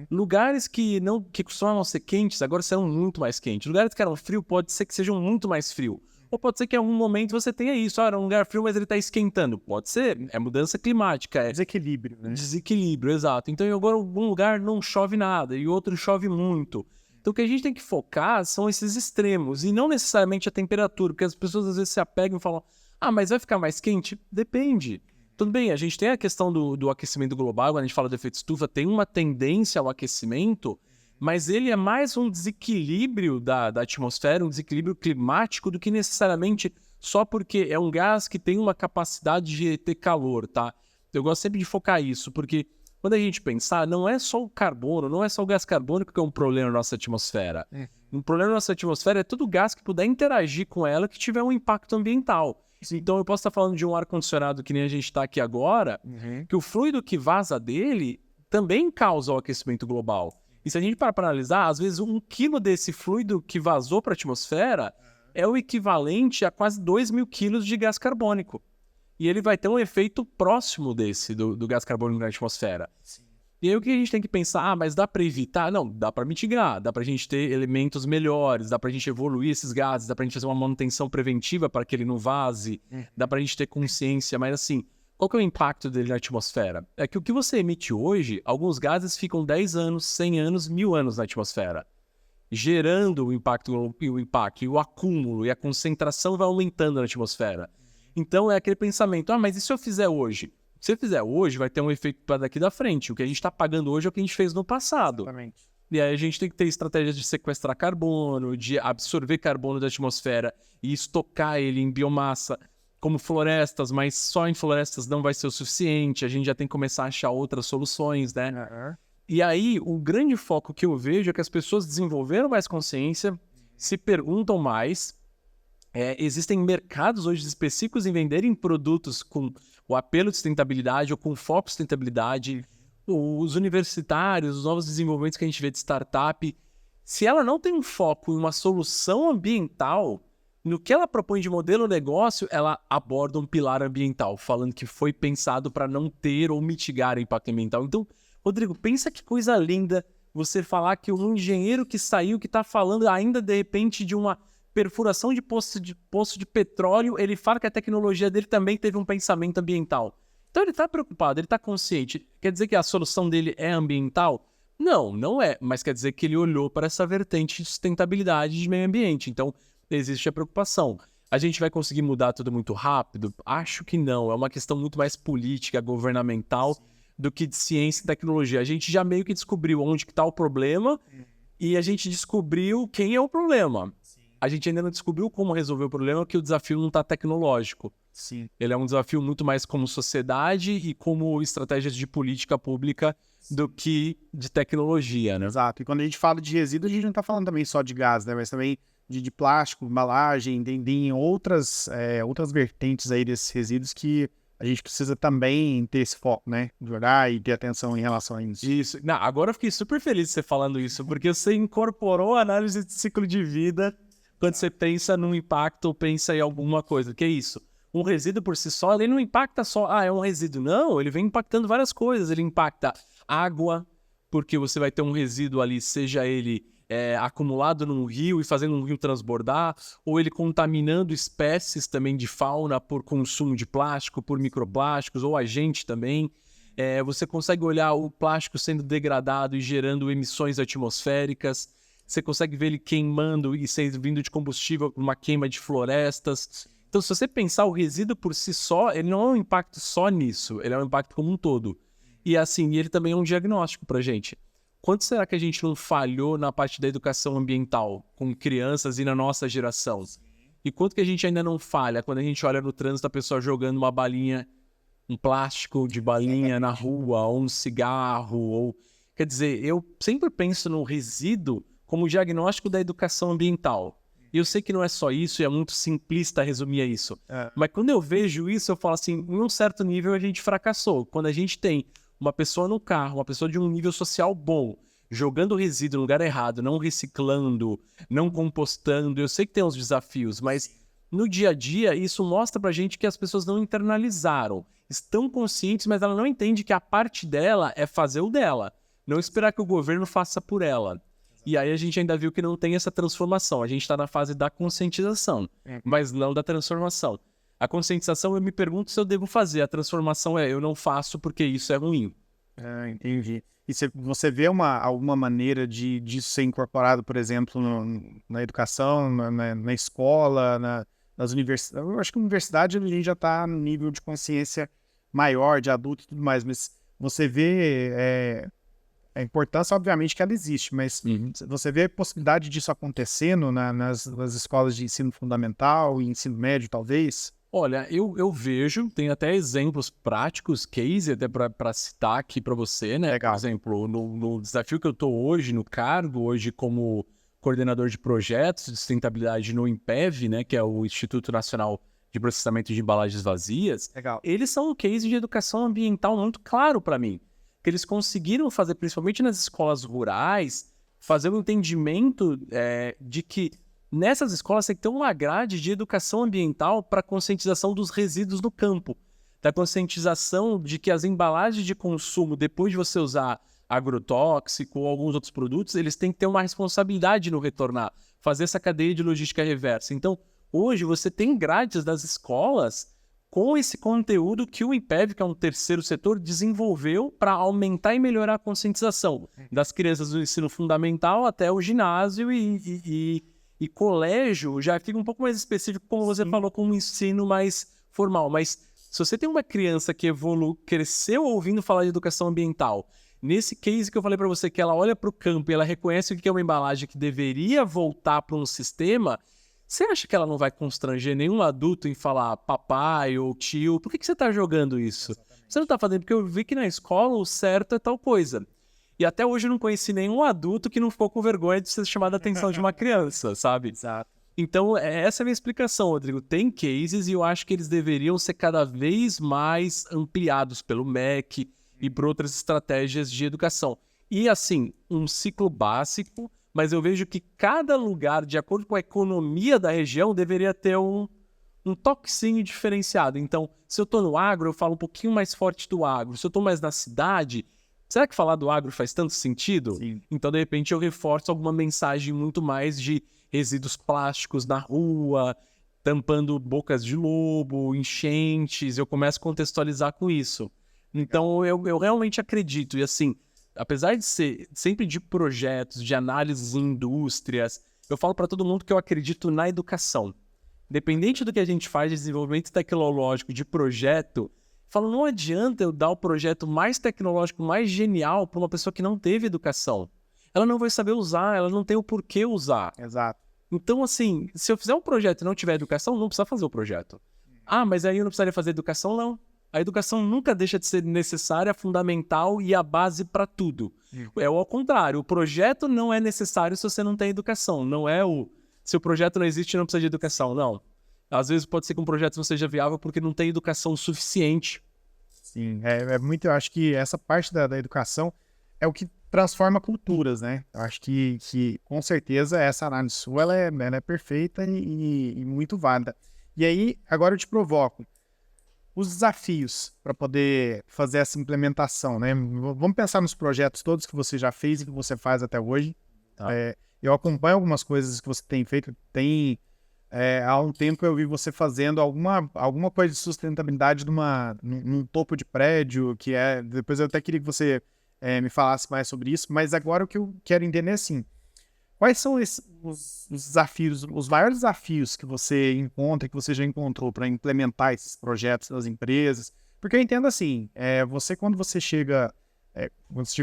Lugares que costumavam ser quentes, agora serão muito mais quentes. Lugares que eram frios, pode ser que sejam muito mais frios. Ou pode ser que em algum momento você tenha isso. Era um lugar frio, mas ele está esquentando. Pode ser. É mudança climática.
Desequilíbrio, né?
Desequilíbrio, exato. Então, agora, em algum lugar não chove nada e outro chove muito. Então, o que a gente tem que focar são esses extremos. E não necessariamente a temperatura. Porque as pessoas às vezes se apegam e falam, mas vai ficar mais quente? Depende. Tudo bem, a gente tem a questão do aquecimento global. Quando a gente fala do efeito estufa, tem uma tendência ao aquecimento. mas ele é mais um desequilíbrio da atmosfera, um desequilíbrio climático, do que necessariamente só porque é um gás que tem uma capacidade de ter calor, tá? Eu gosto sempre de focar isso, porque quando a gente pensar, não é só o carbono, não é só o gás carbônico que é um problema na nossa atmosfera. Um problema na nossa atmosfera é todo gás que puder interagir com ela que tiver um impacto ambiental. Então eu posso estar falando de um ar-condicionado que nem a gente está aqui agora, que o fluido que vaza dele também causa o aquecimento global. E se a gente parar para analisar, às vezes 1 quilo desse fluido que vazou para a atmosfera é o equivalente a quase 2.000 quilos de gás carbônico. E ele vai ter um efeito próximo desse, do gás carbônico na atmosfera. Sim. E aí o que a gente tem que pensar? Mas dá para evitar? Não, dá para mitigar, dá para a gente ter elementos melhores, dá para a gente evoluir esses gases, dá para a gente fazer uma manutenção preventiva para que ele não vaze, dá para a gente ter consciência, mas assim, qual que é o impacto dele na atmosfera? É que o que você emite hoje, alguns gases ficam 10 anos, 100 anos, 1.000 anos na atmosfera, gerando o impacto, e o acúmulo, e a concentração vai aumentando na atmosfera. Então é aquele pensamento, mas e se eu fizer hoje? Se eu fizer hoje, vai ter um efeito para daqui da frente. O que a gente está pagando hoje é o que a gente fez no passado.
Exatamente.
E aí a gente tem que ter estratégias de sequestrar carbono, de absorver carbono da atmosfera e estocar ele em biomassa, como florestas, mas só em florestas não vai ser o suficiente. A gente já tem que começar a achar outras soluções, né? E aí, o grande foco que eu vejo é que as pessoas desenvolveram mais consciência, se perguntam mais. Existem mercados hoje específicos em venderem produtos com o apelo de sustentabilidade ou com foco em sustentabilidade. Os universitários, os novos desenvolvimentos que a gente vê de startup, se ela não tem um foco em uma solução ambiental, no que ela propõe de modelo de negócio, ela aborda um pilar ambiental, falando que foi pensado para não ter ou mitigar o impacto ambiental. Então, Rodrigo, pensa que coisa linda você falar que um engenheiro que saiu, que está falando ainda de repente de uma perfuração de poço de petróleo, ele fala que a tecnologia dele também teve um pensamento ambiental. Então ele está preocupado, ele está consciente. Quer dizer que a solução dele é ambiental? Não, não é. Mas quer dizer que ele olhou para essa vertente de sustentabilidade de meio ambiente. Então existe a preocupação. A gente vai conseguir mudar tudo muito rápido? Acho que não. É uma questão muito mais política, governamental, do que de ciência e tecnologia. A gente já meio que descobriu onde que está o problema e a gente descobriu quem é o problema. A gente ainda não descobriu como resolver o problema, que o desafio não está tecnológico.
Sim.
Ele é um desafio muito mais como sociedade e como estratégias de política pública do que de tecnologia, né?
Exato. E quando a gente fala de resíduo, a gente não está falando também só de gás, né? Mas também de plástico, embalagem, tem outras vertentes aí desses resíduos que a gente precisa também ter esse foco, né? De olhar e ter atenção em relação a isso.
Isso. Não, agora eu fiquei super feliz de você falando isso, porque você incorporou a análise de ciclo de vida quando você pensa num impacto ou pensa em alguma coisa. Que é isso? Um resíduo por si só, ele não impacta só, é um resíduo. Não, ele vem impactando várias coisas. Ele impacta água, porque você vai ter um resíduo ali, seja ele acumulado num rio e fazendo um rio transbordar, ou ele contaminando espécies também de fauna por consumo de plástico, por microplásticos, ou a gente também. Você consegue olhar o plástico sendo degradado e gerando emissões atmosféricas. Você consegue ver ele queimando e servindo de combustível para uma queima de florestas. Então, se você pensar o resíduo por si só, ele não é um impacto só nisso, ele é um impacto como um todo. E assim, ele também é um diagnóstico para a gente. Quanto será que a gente não falhou na parte da educação ambiental com crianças e na nossa geração? E quanto que a gente ainda não falha quando a gente olha no trânsito a pessoa jogando uma balinha, um plástico de balinha na rua, ou um cigarro, ou... Quer dizer, eu sempre penso no resíduo como diagnóstico da educação ambiental. E eu sei que não é só isso, e é muito simplista resumir isso. Mas quando eu vejo isso, eu falo assim, em um certo nível a gente fracassou. Quando a gente tem uma pessoa no carro, uma pessoa de um nível social bom, jogando resíduo no lugar errado, não reciclando, não compostando, eu sei que tem uns desafios, mas no dia a dia isso mostra pra gente que as pessoas não internalizaram. Estão conscientes, mas ela não entende que a parte dela é fazer o dela. Não esperar que o governo faça por ela. E aí a gente ainda viu que não tem essa transformação. A gente está na fase da conscientização, mas não da transformação. A conscientização, eu me pergunto se eu devo fazer. A transformação eu não faço porque isso é ruim.
Entendi. E você vê alguma maneira disso ser incorporado, por exemplo, na educação, na escola, nas universidades? Eu acho que na universidade a gente já está no nível de consciência maior, de adulto e tudo mais, mas você vê A importância, obviamente, que ela existe, mas você vê a possibilidade disso acontecendo nas escolas de ensino fundamental e ensino médio, talvez?
Olha, eu vejo, tem até exemplos práticos, case até para citar aqui para você, né?
Legal.
Por exemplo, no desafio que eu estou hoje, no cargo, hoje como coordenador de projetos de sustentabilidade no INPEV, né? Que é o Instituto Nacional de Processamento de Embalagens Vazias,
Legal.
eles são um case de educação ambiental muito claro para mim. Que eles conseguiram fazer, principalmente nas escolas rurais, fazer um entendimento de que nessas escolas tem que ter uma grade de educação ambiental para conscientização dos resíduos no campo, da conscientização de que as embalagens de consumo, depois de você usar agrotóxico ou alguns outros produtos, eles têm que ter uma responsabilidade no retornar, fazer essa cadeia de logística reversa. Então, hoje você tem grades das escolas com esse conteúdo que o INPEV, que é um terceiro setor, desenvolveu para aumentar e melhorar a conscientização das crianças do ensino fundamental até o ginásio e colégio já fica um pouco mais específico, como você falou, com um ensino mais formal. Mas se você tem uma criança que cresceu ouvindo falar de educação ambiental, nesse case que eu falei para você, que ela olha para o campo e ela reconhece o que é uma embalagem que deveria voltar para um sistema, você acha que ela não vai constranger nenhum adulto em falar papai ou tio? Por que você está jogando isso? Exatamente. Você não está fazendo porque eu vi que na escola o certo é tal coisa. E até hoje eu não conheci nenhum adulto que não ficou com vergonha de ser chamado a atenção de uma criança, sabe?
Exato.
Então, essa é a minha explicação, Rodrigo. Tem cases e eu acho que eles deveriam ser cada vez mais ampliados pelo MEC e por outras estratégias de educação. E, assim, um ciclo básico, mas eu vejo que cada lugar, de acordo com a economia da região, deveria ter um toquezinho diferenciado. Então, se eu estou no agro, eu falo um pouquinho mais forte do agro. Se eu estou mais na cidade, será que falar do agro faz tanto sentido?
Sim.
Então, de repente, eu reforço alguma mensagem muito mais de resíduos plásticos na rua, tampando bocas de lobo, enchentes, eu começo a contextualizar com isso. Então, eu realmente acredito. E assim, apesar de ser sempre de projetos, de análises em indústrias, eu falo para todo mundo que eu acredito na educação. Independente do que a gente faz de desenvolvimento tecnológico, de projeto, falo, não adianta eu dar o projeto mais tecnológico, mais genial para uma pessoa que não teve educação. Ela não vai saber usar, ela não tem o porquê usar.
Exato.
Então, assim, se eu fizer um projeto e não tiver educação, não precisa fazer o projeto. Ah, mas aí eu não precisaria fazer educação? Não. A educação nunca deixa de ser necessária, fundamental e a base para tudo. É ao contrário, o projeto não é necessário se você não tem educação. Não é se o projeto não existe, não precisa de educação. Não. Às vezes pode ser que um projeto não seja viável porque não tem educação suficiente.
Sim, muito, eu acho que essa parte da educação é o que transforma culturas, né? Eu acho que com certeza essa análise sua ela é perfeita e muito válida. E aí, agora eu te provoco. Os desafios para poder fazer essa implementação, né? Vamos pensar nos projetos todos que você já fez e que você faz até hoje.
Tá.
Eu acompanho algumas coisas que você tem feito. Há um tempo eu vi você fazendo alguma coisa de sustentabilidade num topo de prédio, depois eu até queria que você me falasse mais sobre isso, mas agora o que eu quero entender é assim, quais são os desafios, os maiores desafios que você encontra, que você já encontrou para implementar esses projetos nas empresas? Porque eu entendo assim, quando você chega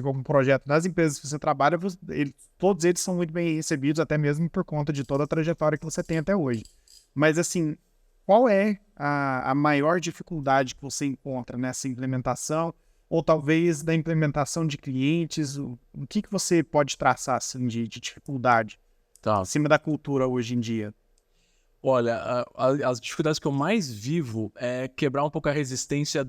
com um projeto nas empresas que você trabalha, todos eles são muito bem recebidos, até mesmo por conta de toda a trajetória que você tem até hoje. Mas assim, qual é a maior dificuldade que você encontra nessa implementação? Ou talvez da implementação de clientes? O que você pode traçar assim, de dificuldade em cima da cultura hoje em dia?
Olha, as dificuldades que eu mais vivo é quebrar um pouco a resistência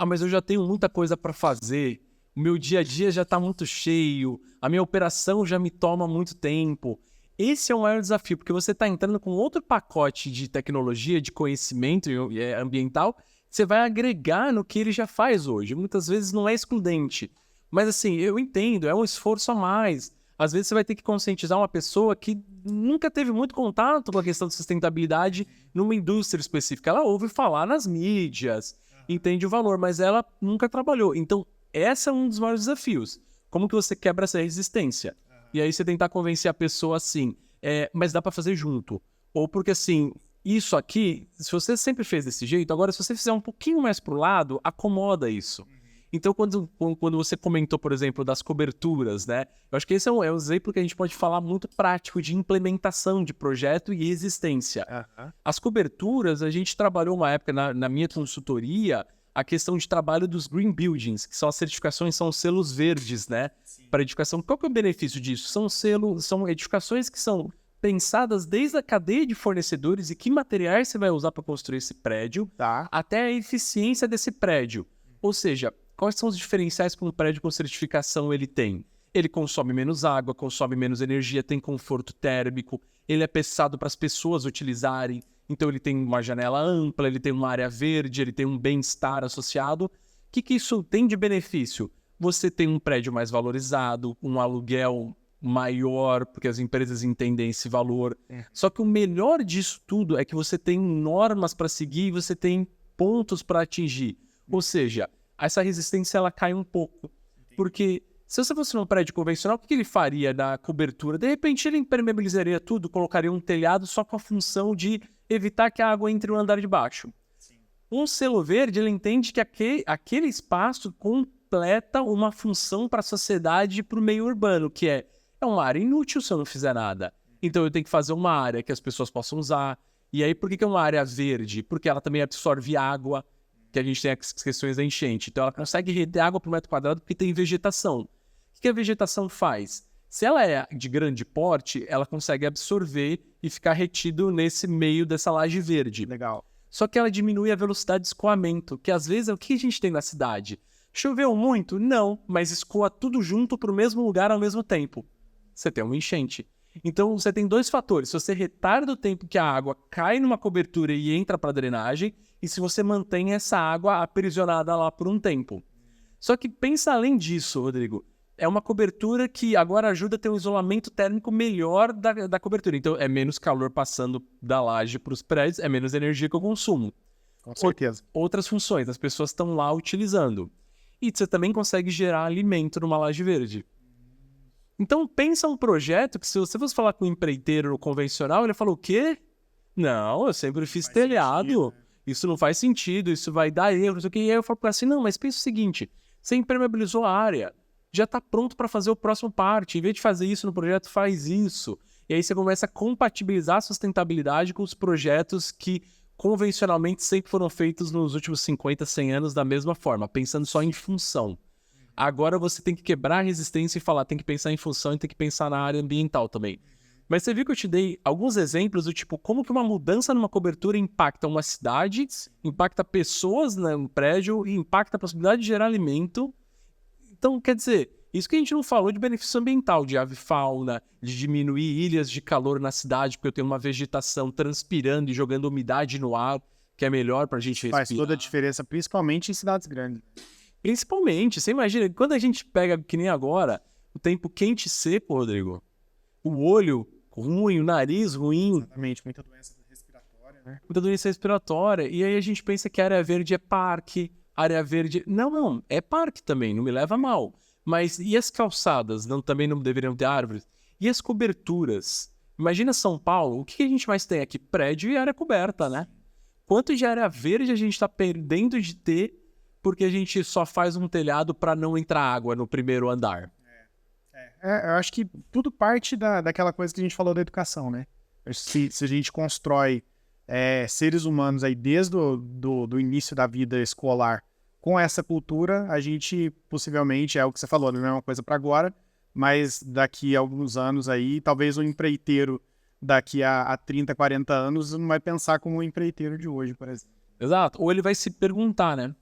mas eu já tenho muita coisa para fazer, o meu dia a dia já está muito cheio, a minha operação já me toma muito tempo. Esse é o maior desafio, porque você está entrando com outro pacote de tecnologia, de conhecimento ambiental, você vai agregar no que ele já faz hoje. Muitas vezes não é excludente, mas assim, eu entendo, é um esforço a mais. Às vezes você vai ter que conscientizar uma pessoa que nunca teve muito contato com a questão de sustentabilidade numa indústria específica. Ela ouve falar nas mídias, entende o valor, mas ela nunca trabalhou. Então, esse é um dos maiores desafios. Como que você quebra essa resistência? E aí você tentar convencer a pessoa assim, mas dá para fazer junto. Ou porque assim, isso aqui, se você sempre fez desse jeito, agora se você fizer um pouquinho mais pro lado, acomoda isso. Então, quando você comentou, por exemplo, das coberturas, né? Eu acho que esse é um exemplo que a gente pode falar muito prático de implementação de projeto e existência. As coberturas, a gente trabalhou uma época na minha consultoria, a questão de trabalho dos Green Buildings, que são as certificações, são os selos verdes, né? Para edificação. Qual que é o benefício disso? São edificações que são pensadas desde a cadeia de fornecedores e que materiais você vai usar para construir esse prédio, até a eficiência desse prédio. Ou seja, quais são os diferenciais que um prédio com certificação ele tem? Ele consome menos água, consome menos energia, tem conforto térmico, ele é pensado para as pessoas utilizarem, então ele tem uma janela ampla, ele tem uma área verde, ele tem um bem-estar associado. O que isso tem de benefício? Você tem um prédio mais valorizado, um aluguel maior, porque as empresas entendem esse valor. Só que o melhor disso tudo é que você tem normas para seguir e você tem pontos para atingir. Ou seja, essa resistência ela cai um pouco. Porque se você fosse num prédio convencional, o que ele faria na cobertura? De repente ele impermeabilizaria tudo, colocaria um telhado só com a função de evitar que a água entre no andar de baixo. Um selo verde, ele entende que aquele espaço completa uma função para a sociedade e para o meio urbano, que é uma área inútil se eu não fizer nada. Então eu tenho que fazer uma área que as pessoas possam usar. E aí por que é uma área verde? Porque ela também absorve água, que a gente tem as questões da enchente. Então ela consegue reter água por metro quadrado porque tem vegetação. O que a vegetação faz? Se ela é de grande porte, ela consegue absorver e ficar retido nesse meio dessa laje verde.
Legal.
Só que ela diminui a velocidade de escoamento, que às vezes é o que a gente tem na cidade. Choveu muito? Não, mas escoa tudo junto para o mesmo lugar ao mesmo tempo. Você tem uma enchente. Então, você tem dois fatores. Se você retarda o tempo que a água cai numa cobertura e entra para a drenagem, e se você mantém essa água aprisionada lá por um tempo. Só que pensa além disso, Rodrigo. É uma cobertura que agora ajuda a ter um isolamento térmico melhor da cobertura. Então, é menos calor passando da laje para os prédios, é menos energia que eu consumo.
Com certeza.
Outras funções, as pessoas estão lá utilizando. E você também consegue gerar alimento numa laje verde. Então, pensa um projeto que se você fosse falar com um empreiteiro convencional, ele falou, o quê? Não, eu sempre fiz telhado. Sentido, né? Isso não faz sentido, isso vai dar erro, não sei o quê. E aí eu falo assim, não, mas pensa o seguinte, você impermeabilizou a área, já está pronto para fazer o próximo parte. Em vez de fazer isso no projeto, faz isso. E aí você começa a compatibilizar a sustentabilidade com os projetos que convencionalmente sempre foram feitos nos últimos 50, 100 anos da mesma forma, pensando só em função. Agora você tem que quebrar a resistência e falar, tem que pensar em função e tem que pensar na área ambiental também. Mas você viu que eu te dei alguns exemplos do tipo, como que uma mudança numa cobertura impacta uma cidade, impacta pessoas no prédio e impacta a possibilidade de gerar alimento. Então, quer dizer, isso que a gente não falou de benefício ambiental, de ave fauna, de diminuir ilhas de calor na cidade, porque eu tenho uma vegetação transpirando e jogando umidade no ar, que é melhor pra gente respirar.
Faz toda a diferença, principalmente em cidades grandes.
Principalmente, você imagina, quando a gente pega, que nem agora, o tempo quente e seco, Rodrigo, o olho ruim, o nariz ruim.
Exatamente, muita doença respiratória, né?
Muita doença respiratória. E aí a gente pensa que a área verde é parque, área verde... Não, é parque também, não me leva a mal. Mas e as calçadas? Também não deveriam ter árvores? E as coberturas? Imagina São Paulo, o que a gente mais tem aqui? Prédio e área coberta, né? Quanto de área verde a gente está perdendo de ter porque a gente só faz um telhado para não entrar água no primeiro andar?
Eu acho que tudo parte daquela coisa que a gente falou da educação, né? Se a gente constrói seres humanos aí desde do início da vida escolar com essa cultura, a gente possivelmente, é o que você falou, não é uma coisa para agora, mas daqui a alguns anos aí, talvez o empreiteiro daqui a 30, 40 anos não vai pensar como o empreiteiro de hoje, por exemplo.
Exato. Ou ele vai se perguntar, né?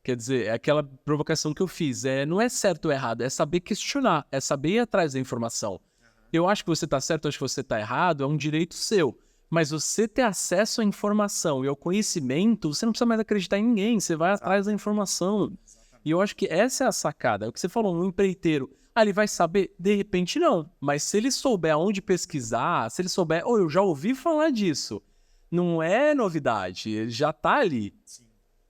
Quer dizer, é aquela provocação que eu fiz. Não é certo ou errado, é saber questionar, é saber ir atrás da informação. Eu acho que você está certo, eu acho que você está errado, é um direito seu. Mas você ter acesso à informação e ao conhecimento, você não precisa mais acreditar em ninguém, você vai atrás da informação. E eu acho que essa é a sacada. É o que você falou, um empreiteiro, ele vai saber? De repente não. Mas se ele souber aonde pesquisar, se ele souber, eu já ouvi falar disso, não é novidade, ele já está ali.
Sim.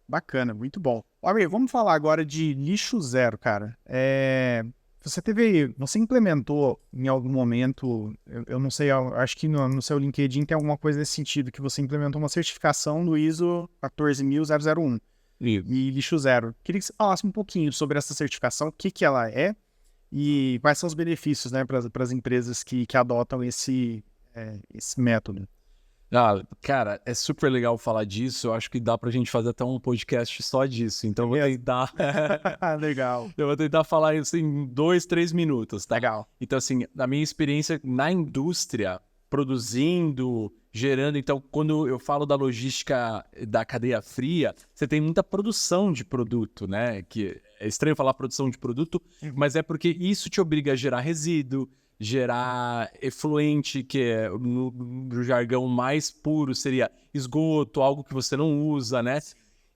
Bacana, muito bom. Amigo, vamos falar agora de lixo zero, cara. Você implementou em algum momento, eu não sei, eu acho que no seu LinkedIn tem alguma coisa nesse sentido, que você implementou uma certificação do ISO 14001. e Lixo Zero. Queria que você falasse um pouquinho sobre essa certificação, o que ela é e quais são os benefícios, né, para as empresas que adotam esse método.
Ah, cara, é super legal falar disso. Eu acho que dá pra gente fazer até um podcast só disso. Então eu vou tentar.
Legal.
Eu vou tentar falar isso em 2, 3 minutos, tá?
Legal.
Então, assim, na minha experiência na indústria, produzindo, gerando. Então, quando eu falo da logística da cadeia fria, você tem muita produção de produto, né? Que é estranho falar produção de produto, mas é porque isso te obriga a gerar resíduo, gerar efluente, que é, no jargão mais puro seria esgoto, algo que você não usa, né?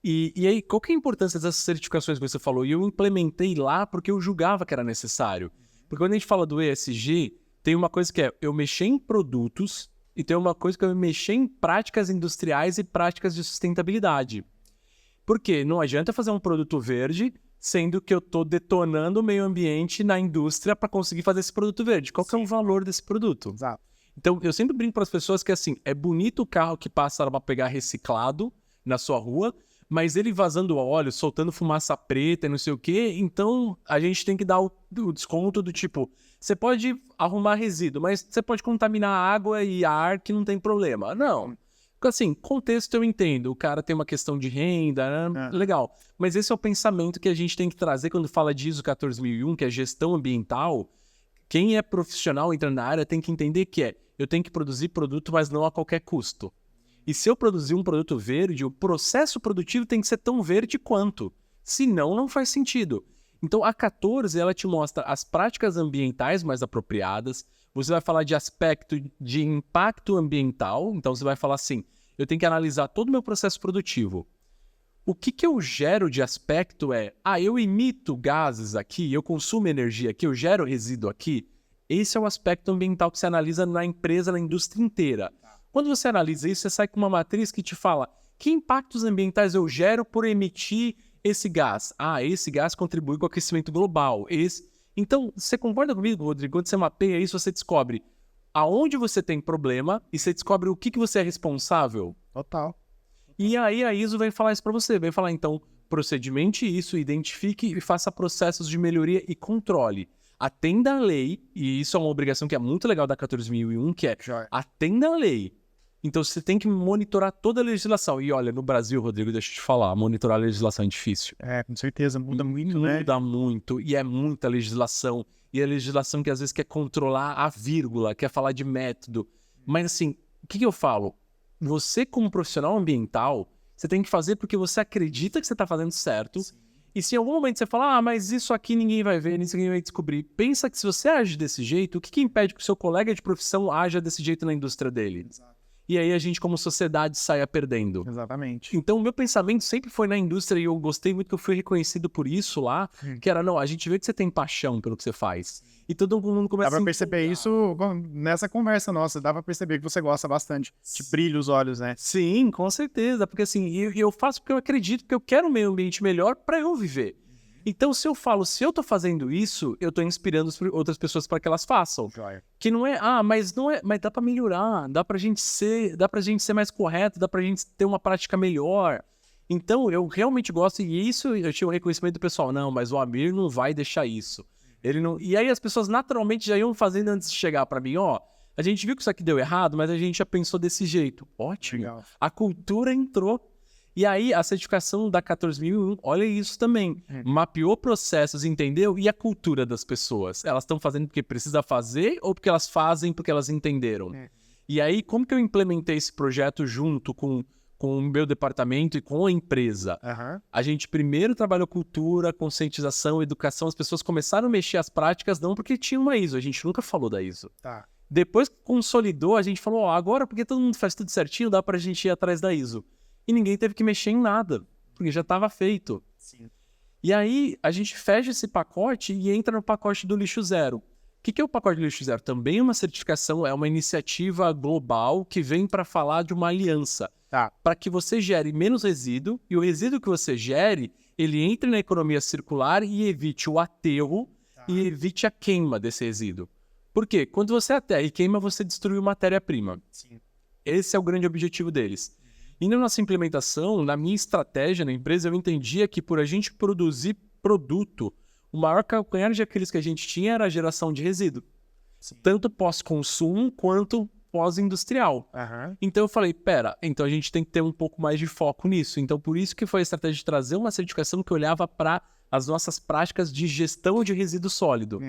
E aí, qual que é a importância dessas certificações que você falou? E eu implementei lá porque eu julgava que era necessário. Porque quando a gente fala do ESG, tem uma coisa que é eu mexer em produtos e tem uma coisa que é eu mexer em práticas industriais e práticas de sustentabilidade. Porque não adianta fazer um produto verde sendo que eu estou detonando o meio ambiente na indústria para conseguir fazer esse produto verde. Qual que é o valor desse produto?
Exato.
Então, eu sempre brinco para as pessoas que, assim, é bonito o carro que passa para pegar reciclado na sua rua, mas ele vazando óleo, soltando fumaça preta e não sei o quê, então a gente tem que dar o desconto do tipo, você pode arrumar resíduo, mas você pode contaminar a água e ar que não tem problema. Não. Assim, contexto eu entendo, o cara tem uma questão de renda, né? Legal. Mas esse é o pensamento que a gente tem que trazer quando fala de ISO 14001, que é gestão ambiental. Quem é profissional entrando na área tem que entender que eu tenho que produzir produto, mas não a qualquer custo. E se eu produzir um produto verde, o processo produtivo tem que ser tão verde quanto. Senão, não faz sentido. Então, a 14, ela te mostra as práticas ambientais mais apropriadas. Você vai falar de aspecto de impacto ambiental. Então, você vai falar assim, eu tenho que analisar todo o meu processo produtivo. O que eu gero de aspecto eu emito gases aqui, eu consumo energia aqui, eu gero resíduo aqui. Esse é o aspecto ambiental que você analisa na empresa, na indústria inteira. Quando você analisa isso, você sai com uma matriz que te fala que impactos ambientais eu gero por emitir esse gás. Esse gás contribui com o aquecimento global. Então, você concorda comigo, Rodrigo? Quando você mapeia isso, você descobre aonde você tem problema e você descobre o que você é responsável.
Total.
E aí a ISO vai falar isso para você. Vai falar, então, procedimente isso, identifique e faça processos de melhoria e controle. Atenda a lei, e isso é uma obrigação que é muito legal da 14001, que é atenda a lei. Então você tem que monitorar toda a legislação. E olha, no Brasil, Rodrigo, deixa eu te falar, monitorar a legislação é difícil.
Com certeza, muda muito, né?
Muda muito, e é muita legislação. E a legislação que às vezes quer controlar a vírgula, quer falar de método. Mas assim, o que eu falo? Você como profissional ambiental, você tem que fazer porque você acredita que você está fazendo certo. Sim. E se em algum momento você fala, mas isso aqui ninguém vai ver, isso ninguém vai descobrir. Pensa que se você age desse jeito, o que impede que o seu colega de profissão haja desse jeito na indústria dele? Exato. E aí a gente, como sociedade, saia perdendo.
Exatamente.
Então, o meu pensamento sempre foi na indústria e eu gostei muito que eu fui reconhecido por isso lá, que era, a gente vê que você tem paixão pelo que você faz. E todo mundo começa a...
Dá pra perceber isso nessa conversa nossa, dá pra perceber que você gosta bastante, te brilha os olhos, né?
Sim, com certeza, porque assim, eu faço porque eu acredito, porque eu quero um meio ambiente melhor pra eu viver. Então, se eu tô fazendo isso, eu tô inspirando outras pessoas para que elas façam.
Joia.
Que não é, mas não é, mas dá para melhorar, dá pra gente ser mais correto, dá pra gente ter uma prática melhor. Então, eu realmente gosto, e isso eu tinha o reconhecimento do pessoal, não, mas o Amir não vai deixar isso. Ele não. E aí as pessoas naturalmente já iam fazendo antes de chegar para mim, a gente viu que isso aqui deu errado, mas a gente já pensou desse jeito. Ótimo. Legal. A cultura entrou. E aí, a certificação da 14001, olha isso também. Mapeou processos, entendeu? E a cultura das pessoas? Elas estão fazendo porque precisa fazer ou porque elas fazem porque elas entenderam? E aí, como que eu implementei esse projeto junto com o meu departamento e com a empresa? A gente primeiro trabalhou cultura, conscientização, educação. As pessoas começaram a mexer as práticas, não porque tinha uma ISO. A gente nunca falou da ISO.
Tá.
Depois que consolidou, a gente falou, agora porque todo mundo faz tudo certinho, dá pra gente ir atrás da ISO. E ninguém teve que mexer em nada, porque já estava feito. Sim. E aí, a gente fecha esse pacote e entra no pacote do lixo zero. O que é o pacote do lixo zero? Também é uma certificação, é uma iniciativa global que vem para falar de uma aliança. Para que você gere menos resíduo, e o resíduo que você gere, ele entre na economia circular e evite o aterro e evite a queima desse resíduo. Por quê? Quando você aterra e queima, você destrui matéria-prima. Sim. Esse é o grande objetivo deles. E na nossa implementação, na minha estratégia na empresa, eu entendia que por a gente produzir produto, o maior calcanhar de Aquiles que a gente tinha era a geração de resíduo.
Sim.
Tanto pós-consumo quanto pós-industrial. Então eu falei, então a gente tem que ter um pouco mais de foco nisso. Então por isso que foi a estratégia de trazer uma certificação que olhava para as nossas práticas de gestão de resíduo sólido.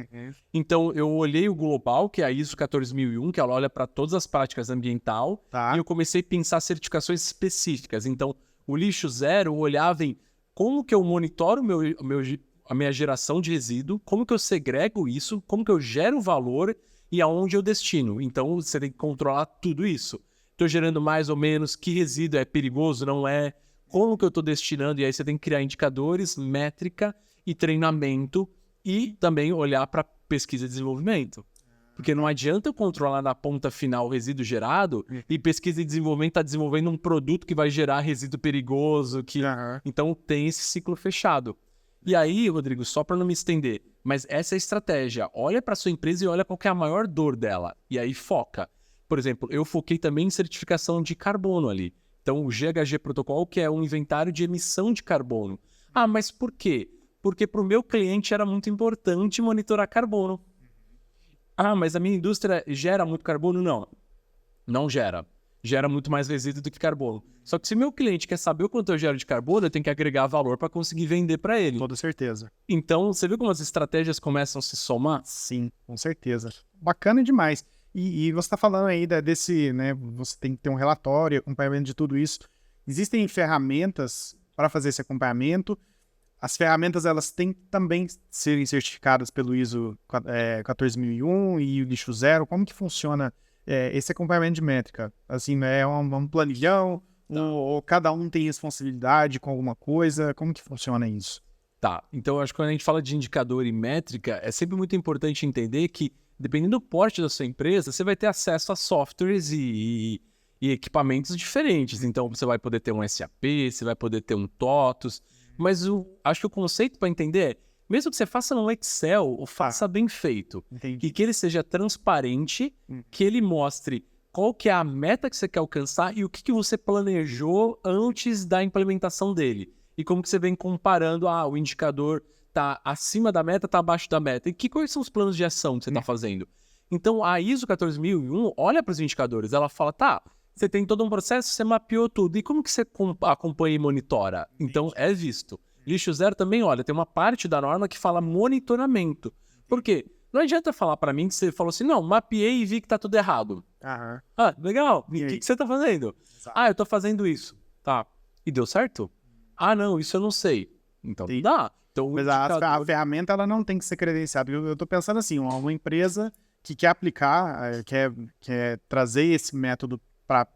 Então eu olhei o global, que é a ISO 14001, que ela olha para todas as práticas ambiental, e eu comecei a pensar certificações específicas. Então o lixo zero, eu olhava em como que eu monitoro a minha geração de resíduo, como que eu segrego isso, como que eu gero valor e aonde eu destino. Então, você tem que controlar tudo isso. Estou gerando mais ou menos, que resíduo é perigoso, não é, como que eu estou destinando, e aí você tem que criar indicadores, métrica e treinamento, e também olhar para pesquisa e desenvolvimento. Porque não adianta eu controlar na ponta final o resíduo gerado e pesquisa e desenvolvimento está desenvolvendo um produto que vai gerar resíduo perigoso. Então, tem esse ciclo fechado. E aí, Rodrigo, só para não me estender, mas essa é a estratégia. Olha para sua empresa e olha qual que é a maior dor dela. E aí foca. Por exemplo, eu foquei também em certificação de carbono ali. Então, o GHG Protocol, que é um inventário de emissão de carbono. Ah, mas por quê? Porque para o meu cliente era muito importante monitorar carbono. Ah, mas a minha indústria gera muito carbono? Não, não gera. Gera muito mais resíduo do que carbono. Só que se meu cliente quer saber o quanto eu gero de carbono, eu tenho que agregar valor para conseguir vender para ele.
Toda certeza.
Então, você viu como as estratégias começam a se somar?
Sim, com certeza. Bacana demais. E você está falando aí desse, né? Você tem que ter um relatório, acompanhamento de tudo isso. Existem ferramentas para fazer esse acompanhamento. As ferramentas, elas têm que também serem certificadas pelo ISO 14001 e o lixo zero. Como que funciona esse acompanhamento de métrica? Assim, é um planilhão? Ou cada um tem responsabilidade com alguma coisa? Como que funciona isso?
Tá, então eu acho que quando a gente fala de indicador e métrica, é sempre muito importante entender que, dependendo do porte da sua empresa, você vai ter acesso a softwares e equipamentos diferentes. Então, você vai poder ter um SAP, você vai poder ter um TOTUS, mas acho que o conceito para entender é, mesmo que você faça no Excel, faça bem feito.
Entendi.
E que ele seja transparente, que ele mostre qual que é a meta que você quer alcançar e o que você planejou antes da implementação dele. E como que você vem comparando, o indicador está acima da meta, está abaixo da meta. E quais são os planos de ação que você está fazendo? Então, a ISO 14001 olha para os indicadores, ela fala, você tem todo um processo, você mapeou tudo. E como que você acompanha e monitora? Então, é visto. Lixo zero também, olha, tem uma parte da norma que fala monitoramento. Por quê? Não adianta falar para mim que você falou assim, não, mapeei e vi que tá tudo errado. Legal. E o que você tá fazendo?
Exato.
Eu tô fazendo isso. Tá. E deu certo? Não, isso eu não sei. Então,
Sim.
dá. Então,
Mas a ferramenta, ela não tem que ser credenciada. Eu tô pensando assim, uma empresa que quer aplicar, quer trazer esse método para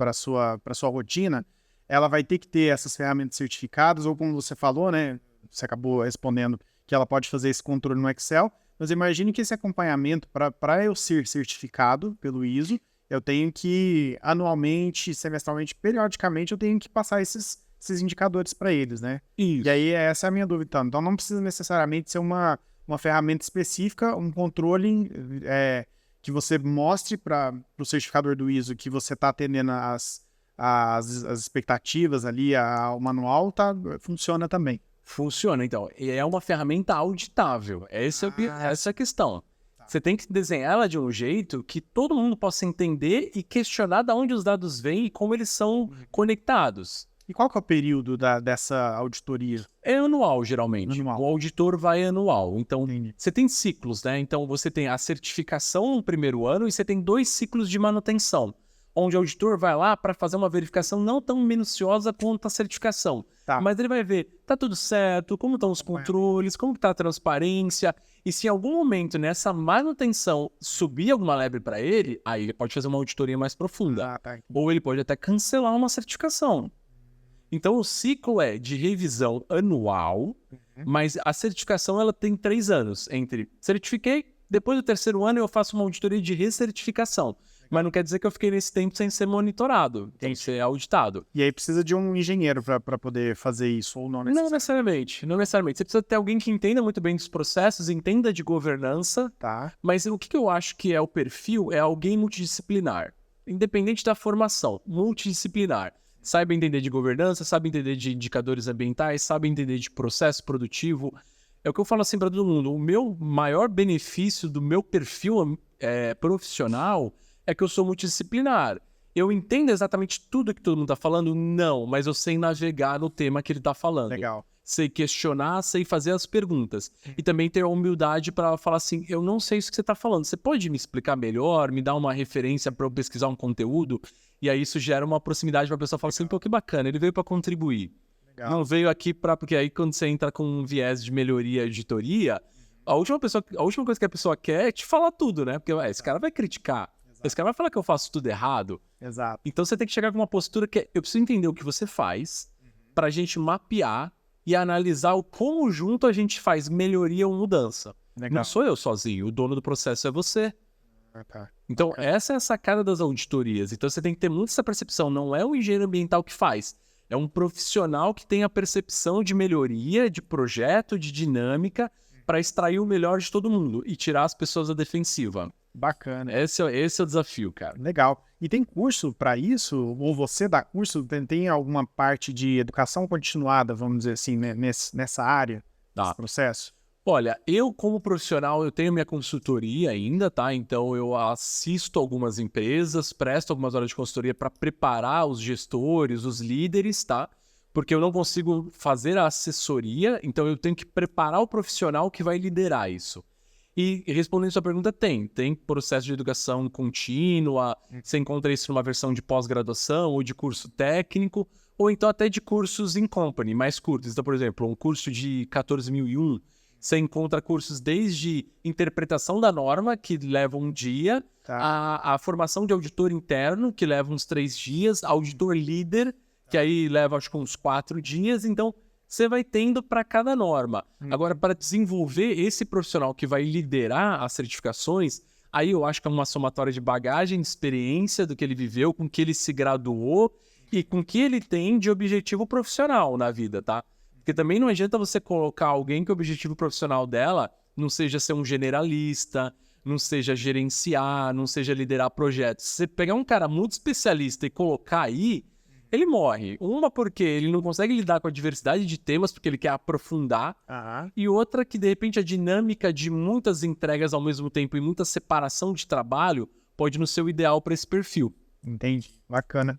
a sua rotina, ela vai ter que ter essas ferramentas certificadas, ou como você falou, né? Você acabou respondendo que ela pode fazer esse controle no Excel, mas imagine que esse acompanhamento, para eu ser certificado pelo ISO, eu tenho que anualmente, semestralmente, periodicamente, eu tenho que passar esses indicadores para eles, né?
Isso.
E aí essa é a minha dúvida. Então não precisa necessariamente ser uma ferramenta específica, um controle que você mostre para o certificador do ISO que você está atendendo as expectativas ali, o manual funciona também.
Funciona, então. E é uma ferramenta auditável. Essa é a questão. Você tem que desenhar ela de um jeito que todo mundo possa entender e questionar de onde os dados vêm e como eles são conectados.
E qual que é o período dessa auditoria?
É anual, geralmente.
Anual.
O auditor vai anual. Então,
Entendi.
você tem ciclos, né? Então, você tem a certificação no primeiro ano e você tem 2 ciclos de manutenção, onde o auditor vai lá para fazer uma verificação não tão minuciosa quanto a certificação. Mas ele vai ver, tá tudo certo, como estão os controles, como está a transparência, e se em algum momento nessa manutenção subir alguma lebre para ele, aí ele pode fazer uma auditoria mais profunda. Ou ele pode até cancelar uma certificação. Então, o ciclo é de revisão anual, mas a certificação ela tem 3 anos. Entre certifiquei, depois do 3º ano eu faço uma auditoria de recertificação. Mas não quer dizer que eu fiquei nesse tempo sem ser monitorado, tem que ser auditado.
E aí precisa de um engenheiro para poder fazer isso, ou não necessariamente?
Não necessariamente. Você precisa ter alguém que entenda muito bem dos processos, entenda de governança. Mas o que eu acho que é o perfil é alguém multidisciplinar. Independente da formação, multidisciplinar. Sabe entender de governança, sabe entender de indicadores ambientais, sabe entender de processo produtivo. É o que eu falo assim para todo mundo. O meu maior benefício do meu perfil profissional é que eu sou multidisciplinar. Eu entendo exatamente tudo que todo mundo está falando? Não, mas eu sei navegar no tema que ele está falando.
Legal.
Sei questionar, sei fazer as perguntas. E também ter a humildade para falar assim, eu não sei isso que você está falando. Você pode me explicar melhor, me dar uma referência para eu pesquisar um conteúdo? E aí isso gera uma proximidade para a pessoa falar assim, pô, que bacana, ele veio para contribuir.
Legal.
Não veio aqui para... Porque aí quando você entra com um viés de melhoria e editoria, a última coisa que a pessoa quer é te falar tudo, né? Porque esse cara vai criticar. Esse cara vai falar que eu faço tudo errado.
Exato.
Então você tem que chegar com uma postura que eu preciso entender o que você faz para a gente mapear e analisar o como junto a gente faz melhoria ou mudança.
Legal.
Não sou eu sozinho, o dono do processo é você.
Tá.
Então essa é a sacada das auditorias. Então você tem que ter muito essa percepção. Não é o engenheiro ambiental que faz. É um profissional que tem a percepção de melhoria, de projeto, de dinâmica para extrair o melhor de todo mundo e tirar as pessoas da defensiva.
Bacana.
Esse é o desafio, cara.
Legal. E tem curso para isso? Ou você dá curso? Tem alguma parte de educação continuada, vamos dizer assim, né, nessa área, nesse processo?
Olha, eu como profissional, eu tenho minha consultoria ainda, tá? Então eu assisto algumas empresas, presto algumas horas de consultoria para preparar os gestores, os líderes, tá? Porque eu não consigo fazer a assessoria, então eu tenho que preparar o profissional que vai liderar isso. E respondendo sua pergunta, tem processo de educação contínua, você encontra isso numa versão de pós-graduação ou de curso técnico, ou então até de cursos in company, mais curtos. Então, por exemplo, um curso de 14.001, você encontra cursos desde interpretação da norma, que leva um dia, a formação de auditor interno, que leva uns 3 dias, auditor líder, que aí leva acho que uns 4 dias, então você vai tendo para cada norma. Agora, para desenvolver esse profissional que vai liderar as certificações, aí eu acho que é uma somatória de bagagem, de experiência do que ele viveu, com que ele se graduou e com que ele tem de objetivo profissional na vida, tá? Porque também não adianta você colocar alguém que o objetivo profissional dela não seja ser um generalista, não seja gerenciar, não seja liderar projetos. Se você pegar um cara muito especialista e colocar aí, ele morre. Uma porque ele não consegue lidar com a diversidade de temas, porque ele quer aprofundar. E outra que, de repente, a dinâmica de muitas entregas ao mesmo tempo e muita separação de trabalho pode não ser o ideal para esse perfil.
Entendi. Bacana.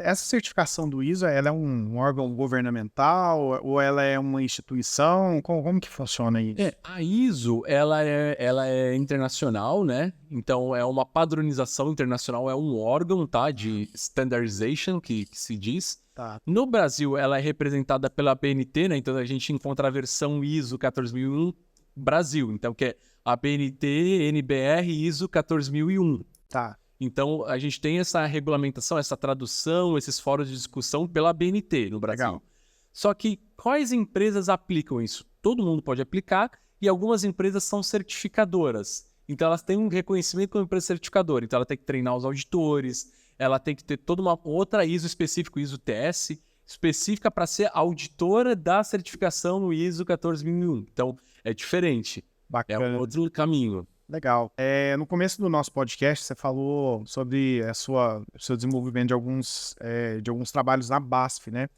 Essa certificação do ISO, ela é um órgão governamental ou ela é uma instituição? Como que funciona isso?
A ISO, ela é internacional, né? Então, é uma padronização internacional, é um órgão, tá? De standardization, que se diz.
Tá.
No Brasil, ela é representada pela BNT, né? Então, a gente encontra a versão ISO 14001 Brasil. Então, que é a BNT, NBR, ISO 14001.
Tá.
Então, a gente tem essa regulamentação, essa tradução, esses fóruns de discussão pela BNT no Brasil.
Legal.
Só que quais empresas aplicam isso? Todo mundo pode aplicar e algumas empresas são certificadoras. Então, elas têm um reconhecimento como empresa certificadora. Então, ela tem que treinar os auditores, ela tem que ter toda uma outra ISO específica, ISO TS, específica para ser auditora da certificação no ISO 14001. Então, é diferente.
Bacana.
É um outro caminho.
Legal. No começo do nosso podcast, você falou sobre o seu desenvolvimento de alguns trabalhos na BASF, né?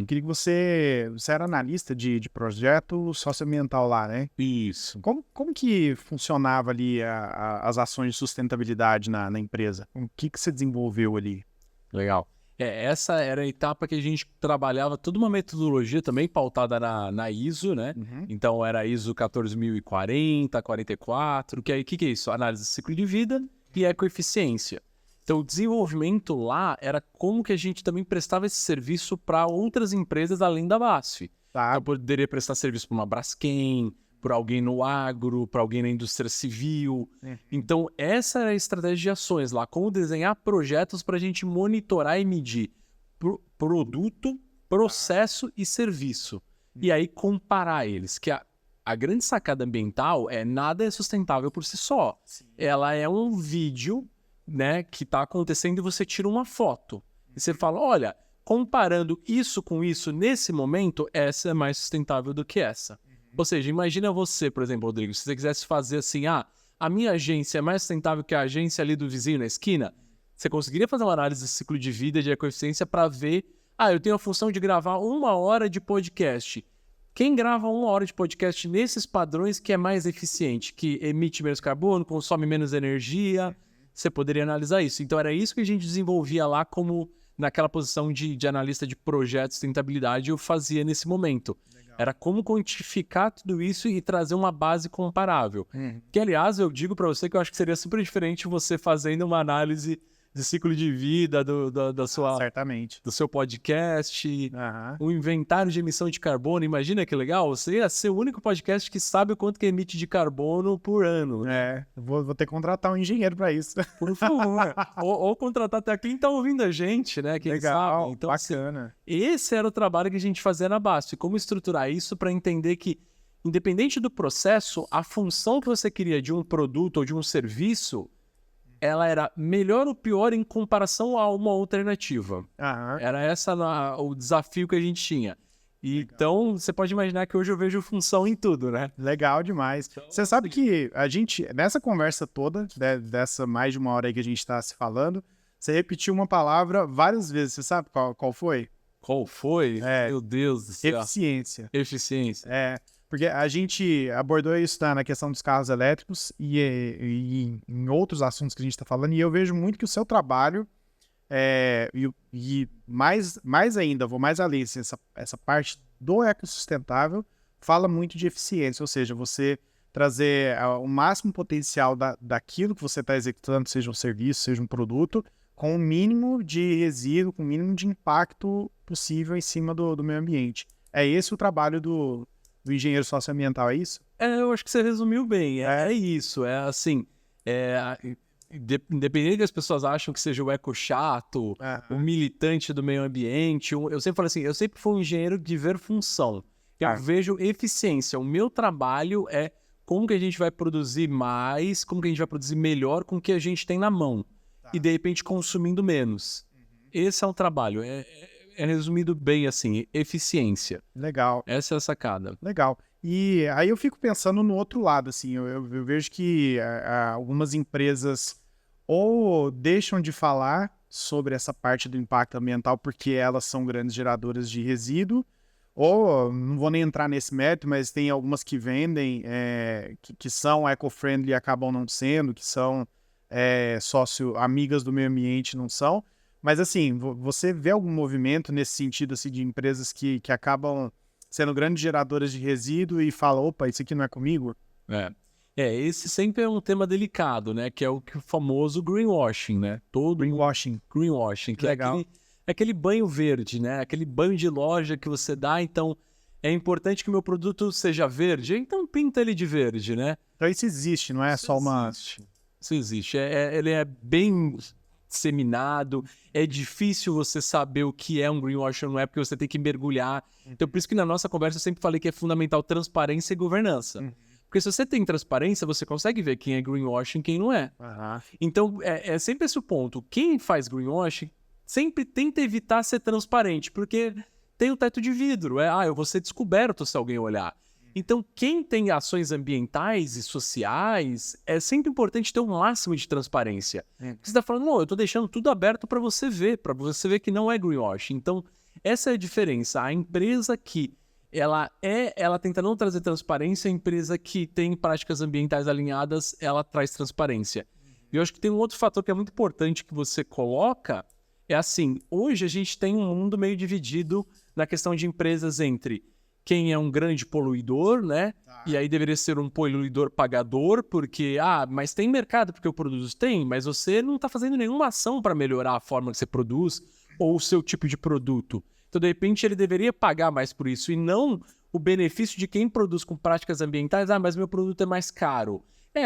Queria que você era analista de projeto socioambiental lá, né?
Isso.
Como que funcionava ali as ações de sustentabilidade na empresa? O que você desenvolveu ali?
Legal. Essa era a etapa que a gente trabalhava toda uma metodologia também pautada na ISO, né? Então era ISO 14040, 44, que aí o que é isso? Análise de ciclo de vida e ecoeficiência. Então o desenvolvimento lá era como que a gente também prestava esse serviço para outras empresas além da BASF.
Tá.
Eu poderia prestar serviço para uma Braskem, para alguém no agro, para alguém na indústria civil. Então, essa era a estratégia de ações lá, como desenhar projetos para a gente monitorar e medir produto, processo e serviço. E aí comparar eles, que a grande sacada ambiental nada é sustentável por si só. Ela é um vídeo, né, que está acontecendo e você tira uma foto. E você fala, olha, comparando isso com isso nesse momento, essa é mais sustentável do que essa. Ou seja, imagina você, por exemplo, Rodrigo, se você quisesse fazer assim, a minha agência é mais sustentável que a agência ali do vizinho na esquina, Você conseguiria fazer uma análise de ciclo de vida de ecoeficiência para ver, eu tenho a função de gravar 1 hora de podcast. Quem grava 1 hora de podcast nesses padrões que é mais eficiente, que emite menos carbono, consome menos energia, você poderia analisar isso. Então era isso que a gente desenvolvia lá como naquela posição de analista de projetos de sustentabilidade eu fazia nesse momento. Legal. Era como quantificar tudo isso e trazer uma base comparável. Que, aliás, eu digo para você que eu acho que seria super diferente você fazendo uma análise de ciclo de vida da sua,
certamente.
do seu podcast, um inventário de emissão de carbono. Imagina que legal, você ia ser o único podcast que sabe o quanto que emite de carbono por ano.
Vou ter que contratar um engenheiro para isso.
Por favor. ou contratar até quem está ouvindo a gente, né? Quem
legal,
sabe. Então,
bacana.
Assim, esse era o trabalho que a gente fazia na Basto. E como estruturar isso para entender que, independente do processo, a função que você queria de um produto ou de um serviço, ela era melhor ou pior em comparação a uma alternativa. Era essa o desafio que a gente tinha. Então, você pode imaginar que hoje eu vejo função em tudo, né?
Legal demais. Então, você sabe que a gente, nessa conversa toda, dessa mais de 1 hora aí que a gente está se falando, você repetiu uma palavra várias vezes. Você sabe qual foi?
Qual foi? Meu Deus do céu.
Eficiência. Porque a gente abordou isso na questão dos carros elétricos e em outros assuntos que a gente está falando, e eu vejo muito que o seu trabalho, e mais ainda, vou mais além, assim, essa parte do ecossustentável fala muito de eficiência, ou seja, você trazer o máximo potencial daquilo que você está executando, seja um serviço, seja um produto, com o mínimo de resíduo, com o mínimo de impacto possível em cima do meio ambiente. É esse o trabalho do engenheiro socioambiental, é isso?
Eu acho que você resumiu bem. É isso. É assim, independente que as pessoas acham que seja o eco chato, o militante do meio ambiente, eu sempre falo assim, eu sempre fui um engenheiro de ver função. Eu vejo eficiência. O meu trabalho é como que a gente vai produzir mais, como que a gente vai produzir melhor com o que a gente tem na mão. E, de repente, consumindo menos. Esse é o trabalho. É resumido bem assim, eficiência.
Legal.
Essa é a sacada.
Legal. E aí eu fico pensando no outro lado, assim, eu vejo que algumas empresas ou deixam de falar sobre essa parte do impacto ambiental porque elas são grandes geradoras de resíduo, ou, não vou nem entrar nesse mérito, mas tem algumas que vendem, que são eco-friendly e acabam não sendo, que são amigas do meio ambiente, não são. Mas assim, você vê algum movimento nesse sentido assim, de empresas que acabam sendo grandes geradoras de resíduo e falam, opa, isso aqui não é comigo?
Esse sempre é um tema delicado, né? Que é o famoso greenwashing, né? Greenwashing, que
legal.
É aquele banho verde, né? Aquele banho de loja que você dá, então é importante que o meu produto seja verde, então pinta ele de verde, né?
Então isso existe, não é só uma...
Isso existe. Ele é bem disseminado, é difícil você saber o que é um greenwashing ou não é, porque você tem que mergulhar. Então, por isso que na nossa conversa eu sempre falei que é fundamental transparência e governança. Porque se você tem transparência, você consegue ver quem é greenwashing e quem não é. Então, é sempre esse o ponto. Quem faz greenwashing sempre tenta evitar ser transparente, porque tem o teto de vidro. Eu vou ser descoberto se alguém olhar. Então, quem tem ações ambientais e sociais, é sempre importante ter um máximo de transparência. Porque você está falando, não, eu estou deixando tudo aberto para você ver que não é greenwashing. Então, essa é a diferença. A empresa que ela tenta não trazer transparência, a empresa que tem práticas ambientais alinhadas, ela traz transparência. E eu acho que tem um outro fator que é muito importante que você coloca, é assim, hoje a gente tem um mundo meio dividido na questão de empresas entre quem é um grande poluidor, né? E aí deveria ser um poluidor pagador, porque, mas tem mercado porque eu produzo? Tem, mas você não está fazendo nenhuma ação para melhorar a forma que você produz ou o seu tipo de produto. Então, de repente, ele deveria pagar mais por isso e não o benefício de quem produz com práticas ambientais. Mas meu produto é mais caro.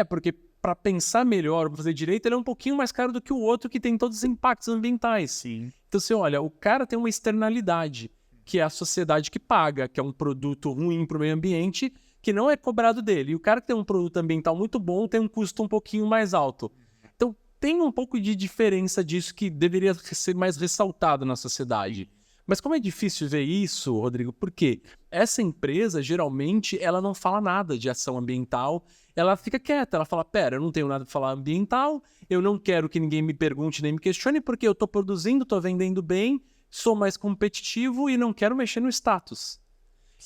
Porque para pensar melhor, para fazer direito, ele é um pouquinho mais caro do que o outro que tem todos os impactos ambientais.
Sim.
Então, você olha, o cara tem uma externalidade, que é a sociedade que paga, que é um produto ruim para o meio ambiente, que não é cobrado dele. E o cara que tem um produto ambiental muito bom tem um custo um pouquinho mais alto. Então, tem um pouco de diferença disso que deveria ser mais ressaltado na sociedade. Mas como é difícil ver isso, Rodrigo, porque essa empresa, geralmente, ela não fala nada de ação ambiental, ela fica quieta, ela fala, pera, eu não tenho nada para falar ambiental, eu não quero que ninguém me pergunte nem me questione, porque eu tô produzindo, tô vendendo bem, sou mais competitivo e não quero mexer no status.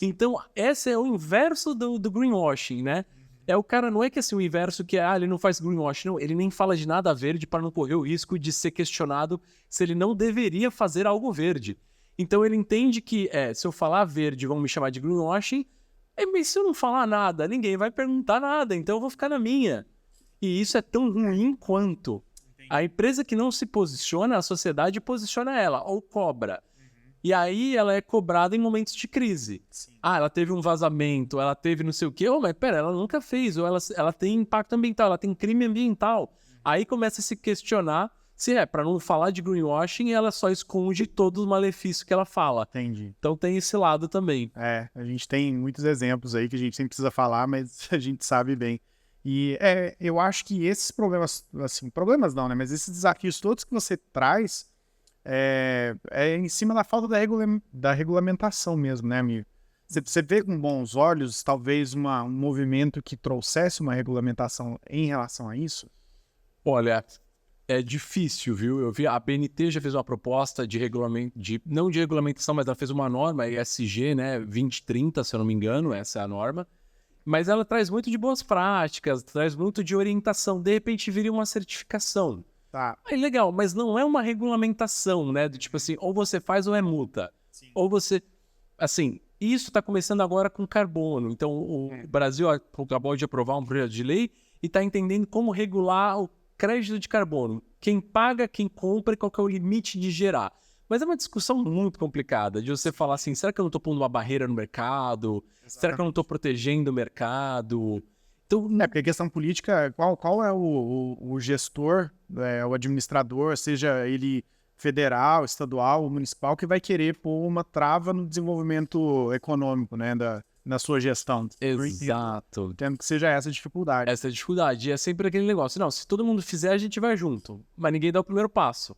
Então, esse é o inverso do greenwashing, né? É o cara, não é que assim, o inverso que ele não faz greenwashing, não, ele nem fala de nada verde para não correr o risco de ser questionado se ele não deveria fazer algo verde. Então ele entende que, se eu falar verde, vão me chamar de greenwashing, mas se eu não falar nada, ninguém vai perguntar nada, então eu vou ficar na minha. E isso é tão ruim quanto. A empresa que não se posiciona, a sociedade posiciona ela, ou cobra. E aí ela é cobrada em momentos de crise.
Sim.
Ela teve um vazamento, ela teve não sei o quê, mas pera, ela nunca fez, ou ela tem impacto ambiental, ela tem crime ambiental. Aí começa a se questionar se para não falar de greenwashing, ela só esconde todo o malefício que ela fala.
Entendi.
Então tem esse lado também.
A gente tem muitos exemplos aí que a gente nem precisa falar, mas a gente sabe bem. E eu acho que esses problemas, assim, problemas não, né? Mas esses desafios todos que você traz é em cima da falta da regulamentação mesmo, né, amigo? Você vê com bons olhos, talvez, um movimento que trouxesse uma regulamentação em relação a isso?
Olha, é difícil, viu? Eu vi a BNT já fez uma proposta de regulamento, não de regulamentação, mas ela fez uma norma, ESG, né? 2030, se eu não me engano, essa é a norma. Mas ela traz muito de boas práticas, traz muito de orientação. De repente viria uma certificação.
Tá.
Aí legal, mas não é uma regulamentação, né? Do tipo assim, ou você faz ou é multa.
Sim.
Ou você... Assim, isso está começando agora com carbono. Então o Brasil acabou de aprovar um projeto de lei e está entendendo como regular o crédito de carbono. Quem paga, quem compra e qual que é o limite de gerar. Mas é uma discussão muito complicada de você falar assim, será que eu não estou pondo uma barreira no mercado?
Exatamente.
Será que eu não estou protegendo o mercado? Então,
Porque a questão política, qual é o gestor, o administrador, seja ele federal, estadual ou municipal, que vai querer pôr uma trava no desenvolvimento econômico, né, na sua gestão?
exato.
Entendo que seja essa a dificuldade.
Essa é a dificuldade. E é sempre aquele negócio. Não, se todo mundo fizer, a gente vai junto. Mas ninguém dá o primeiro passo.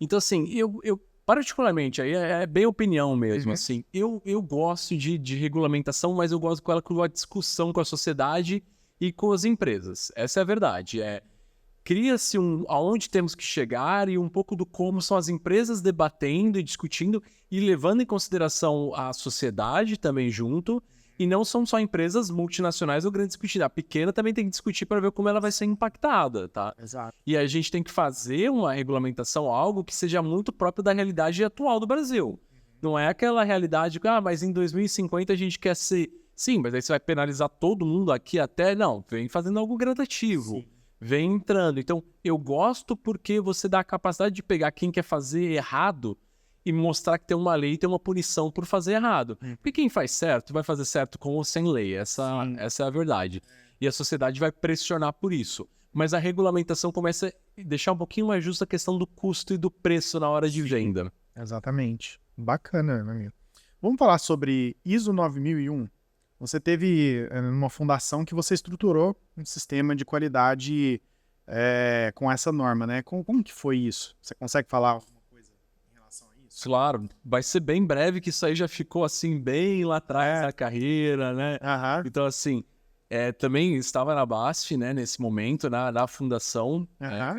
Então, assim, eu particularmente, aí é bem opinião mesmo, assim. Eu gosto de regulamentação, mas eu gosto com ela com a discussão com a sociedade e com as empresas. Essa é a verdade. Cria-se aonde temos que chegar e um pouco do como são as empresas debatendo e discutindo e levando em consideração a sociedade também junto. E não são só empresas multinacionais ou grandes discutir. A pequena também tem que discutir para ver como ela vai ser impactada, tá?
Exato.
E a gente tem que fazer uma regulamentação, algo que seja muito próprio da realidade atual do Brasil. Não é aquela realidade que, mas em 2050 a gente quer ser... Sim, mas aí você vai penalizar todo mundo aqui até... Não, vem fazendo algo gradativo.
Sim.
Vem entrando. Então, eu gosto porque você dá a capacidade de pegar quem quer fazer errado e mostrar que tem uma lei e tem uma punição por fazer errado. Porque quem faz certo vai fazer certo com ou sem lei. Essa é a verdade. E a sociedade vai pressionar por isso. Mas a regulamentação começa a deixar um pouquinho mais justa a questão do custo e do preço na hora de venda.
Exatamente. Bacana, meu amigo. Vamos falar sobre ISO 9001. Você teve uma fundação que você estruturou um sistema de qualidade com essa norma, né? Como que foi isso? Você consegue falar alguma coisa em relação a isso?
Claro, vai ser bem breve que isso aí já ficou assim bem lá atrás da carreira, né?
Aham.
Então assim, também estava na BASF, né, nesse momento, na fundação,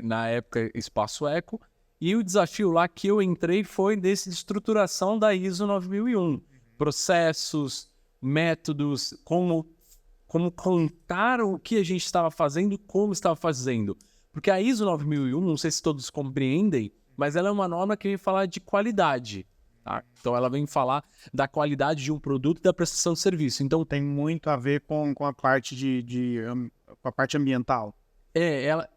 na época Espaço Eco, e o desafio lá que eu entrei foi desse de estruturação da ISO 9001. Processos, métodos, como contar o que a gente estava fazendo e como estava fazendo. Porque a ISO 9001, não sei se todos compreendem, mas ela é uma norma que vem falar de qualidade. Tá? Então ela vem falar da qualidade de um produto e da prestação de serviço. Então
Tem muito a ver com a parte com a parte ambiental.
ela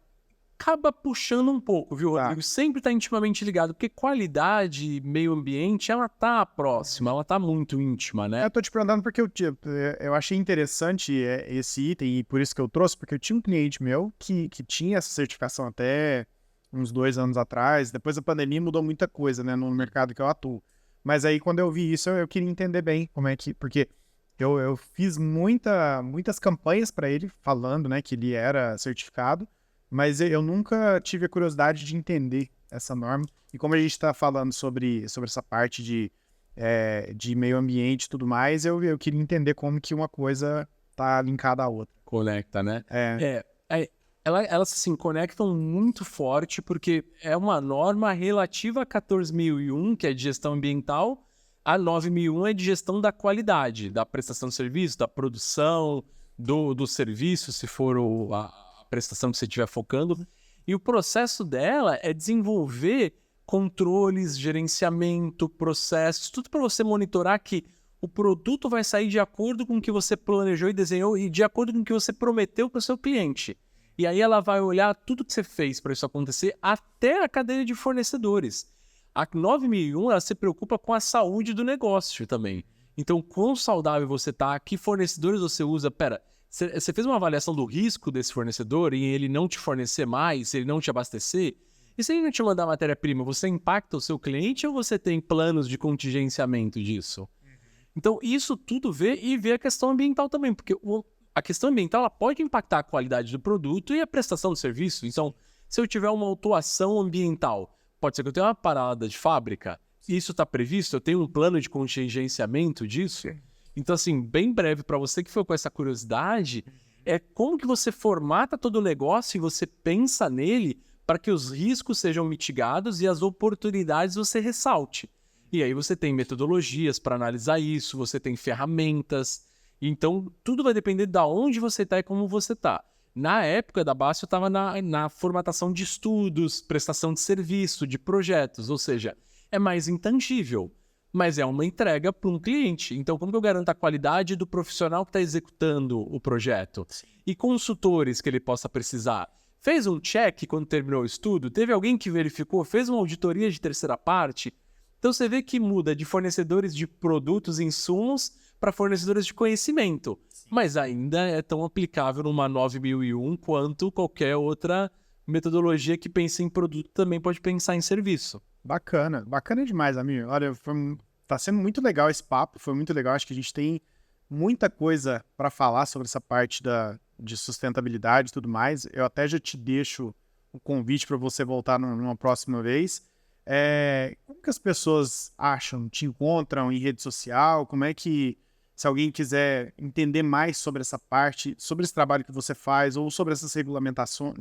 acaba puxando um pouco, viu, Rodrigo? Sempre está intimamente ligado, porque qualidade e meio ambiente, ela tá próxima, ela tá muito íntima, né?
Eu tô te perguntando porque eu achei interessante esse item, e por isso que eu trouxe, porque eu tinha um cliente meu que tinha essa certificação até uns 2 anos atrás. Depois da pandemia mudou muita coisa, né, no mercado que eu atuo. Mas aí quando eu vi isso, eu queria entender bem como é que... Porque eu fiz muitas campanhas para ele, falando, né, que ele era certificado, mas eu nunca tive a curiosidade de entender essa norma. E como a gente está falando sobre essa parte de meio ambiente e tudo mais, eu queria entender como que uma coisa está linkada à outra.
Conecta, né? Elas se conectam muito forte porque é uma norma relativa a 14.001, que é de gestão ambiental, a 9.001 é de gestão da qualidade, da prestação de serviço, da produção, do serviço, se for a prestação que você estiver focando. E o processo dela é desenvolver controles, gerenciamento, processos, tudo para você monitorar que o produto vai sair de acordo com o que você planejou e desenhou e de acordo com o que você prometeu para o seu cliente. E aí ela vai olhar tudo que você fez para isso acontecer até a cadeia de fornecedores. A 9.001 ela se preocupa com a saúde do negócio também. Então, quão saudável você está, que fornecedores você usa. Você fez uma avaliação do risco desse fornecedor e ele não te fornecer mais, ele não te abastecer? E se ele não te mandar matéria-prima, você impacta o seu cliente ou você tem planos de contingenciamento disso? Então, isso tudo vê a questão ambiental também, porque a questão ambiental ela pode impactar a qualidade do produto e a prestação do serviço. Então, se eu tiver uma autuação ambiental, pode ser que eu tenha uma parada de fábrica, isso está previsto? Eu tenho um plano de contingenciamento disso? Então, assim, bem breve, para você que foi com essa curiosidade, é como que você formata todo o negócio e você pensa nele para que os riscos sejam mitigados e as oportunidades você ressalte. E aí você tem metodologias para analisar isso, você tem ferramentas. Então, tudo vai depender de onde você está e como você está. Na época da Bacio, eu estava na formatação de estudos, prestação de serviço, de projetos. Ou seja, é mais intangível, mas é uma entrega para um cliente. Então, como que eu garanto a qualidade do profissional que está executando o projeto? E consultores que ele possa precisar. Fez um check quando terminou o estudo? Teve alguém que verificou? Fez uma auditoria de terceira parte? Então, você vê que muda de fornecedores de produtos e insumos para fornecedores de conhecimento. Mas ainda é tão aplicável numa 9.001 quanto qualquer outra metodologia que pense em produto também pode pensar em serviço.
Bacana demais, amigo. Olha, tá sendo muito legal esse papo, foi muito legal. Acho que a gente tem muita coisa para falar sobre essa parte de sustentabilidade e tudo mais. Eu até já te deixo o convite para você voltar numa próxima vez. Como que as pessoas acham, te encontram em rede social? Como é que, se alguém quiser entender mais sobre essa parte, sobre esse trabalho que você faz, ou sobre essas regulamentação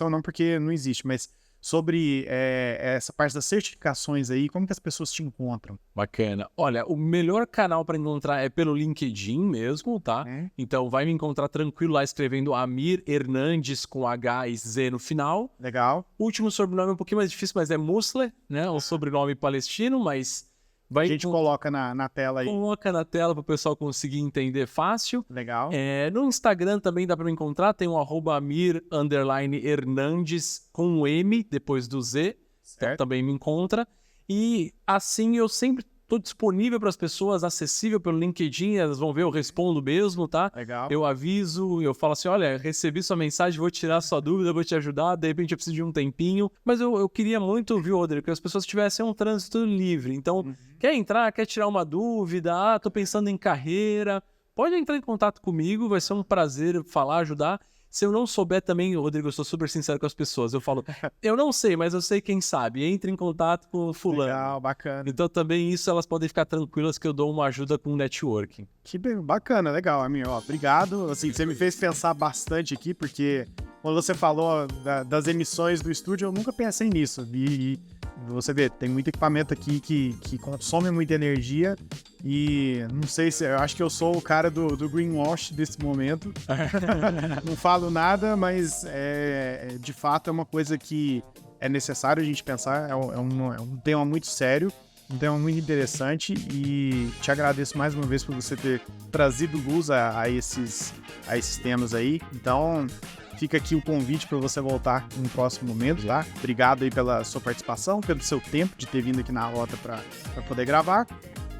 não porque não existe, mas sobre essa parte das certificações aí, como que as pessoas te encontram?
Bacana. Olha, o melhor canal para encontrar é pelo LinkedIn mesmo, tá? Então vai me encontrar tranquilo lá escrevendo Amir Hernandes com H e Z no final.
Legal.
O último sobrenome é um pouquinho mais difícil, mas é Musler, né? Um sobrenome palestino, mas...
A gente coloca na tela aí.
Coloca na tela para o pessoal conseguir entender fácil.
Legal.
No Instagram também dá para me encontrar. Tem um @Amir_Hernandes com um M depois do Z. Então, também me encontra. E assim eu sempre estou disponível para as pessoas, acessível pelo LinkedIn. Elas vão ver, eu respondo mesmo, tá?
Legal.
Eu aviso, eu falo assim, olha, recebi sua mensagem, vou tirar sua dúvida, vou te ajudar. De repente eu preciso de um tempinho. Mas eu queria muito, viu, Rodrigo, que as pessoas tivessem um trânsito livre. Então, quer entrar, quer tirar uma dúvida, tô pensando em carreira, pode entrar em contato comigo, vai ser um prazer falar, ajudar. Se eu não souber também, Rodrigo, eu sou super sincero com as pessoas, eu falo, eu não sei, mas eu sei quem sabe, entre em contato com o fulano.
Legal, bacana.
Então também isso elas podem ficar tranquilas que eu dou uma ajuda com networking.
Que bacana, legal, amigo. Obrigado, assim, você me fez pensar bastante aqui, porque quando você falou das emissões do estúdio, eu nunca pensei nisso. E você vê, tem muito equipamento aqui que consome muita energia e não sei se... Eu acho que eu sou o cara do greenwash desse momento. Não falo nada, mas de fato é uma coisa que é necessário a gente pensar. É um tema muito sério, um tema muito interessante e te agradeço mais uma vez por você ter trazido luz a esses temas aí. Então... Fica aqui o convite para você voltar em um próximo momento, tá? Obrigado aí pela sua participação, pelo seu tempo de ter vindo aqui na Rota para poder gravar.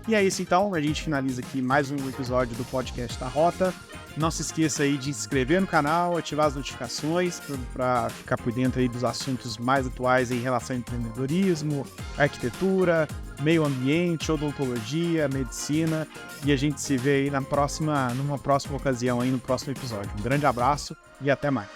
E é isso então, a gente finaliza aqui mais um episódio do podcast da Rota. Não se esqueça aí de se inscrever no canal, ativar as notificações para ficar por dentro aí dos assuntos mais atuais em relação ao empreendedorismo, arquitetura, meio ambiente, odontologia, medicina. E a gente se vê aí numa próxima ocasião, aí no próximo episódio. Um grande abraço e até mais.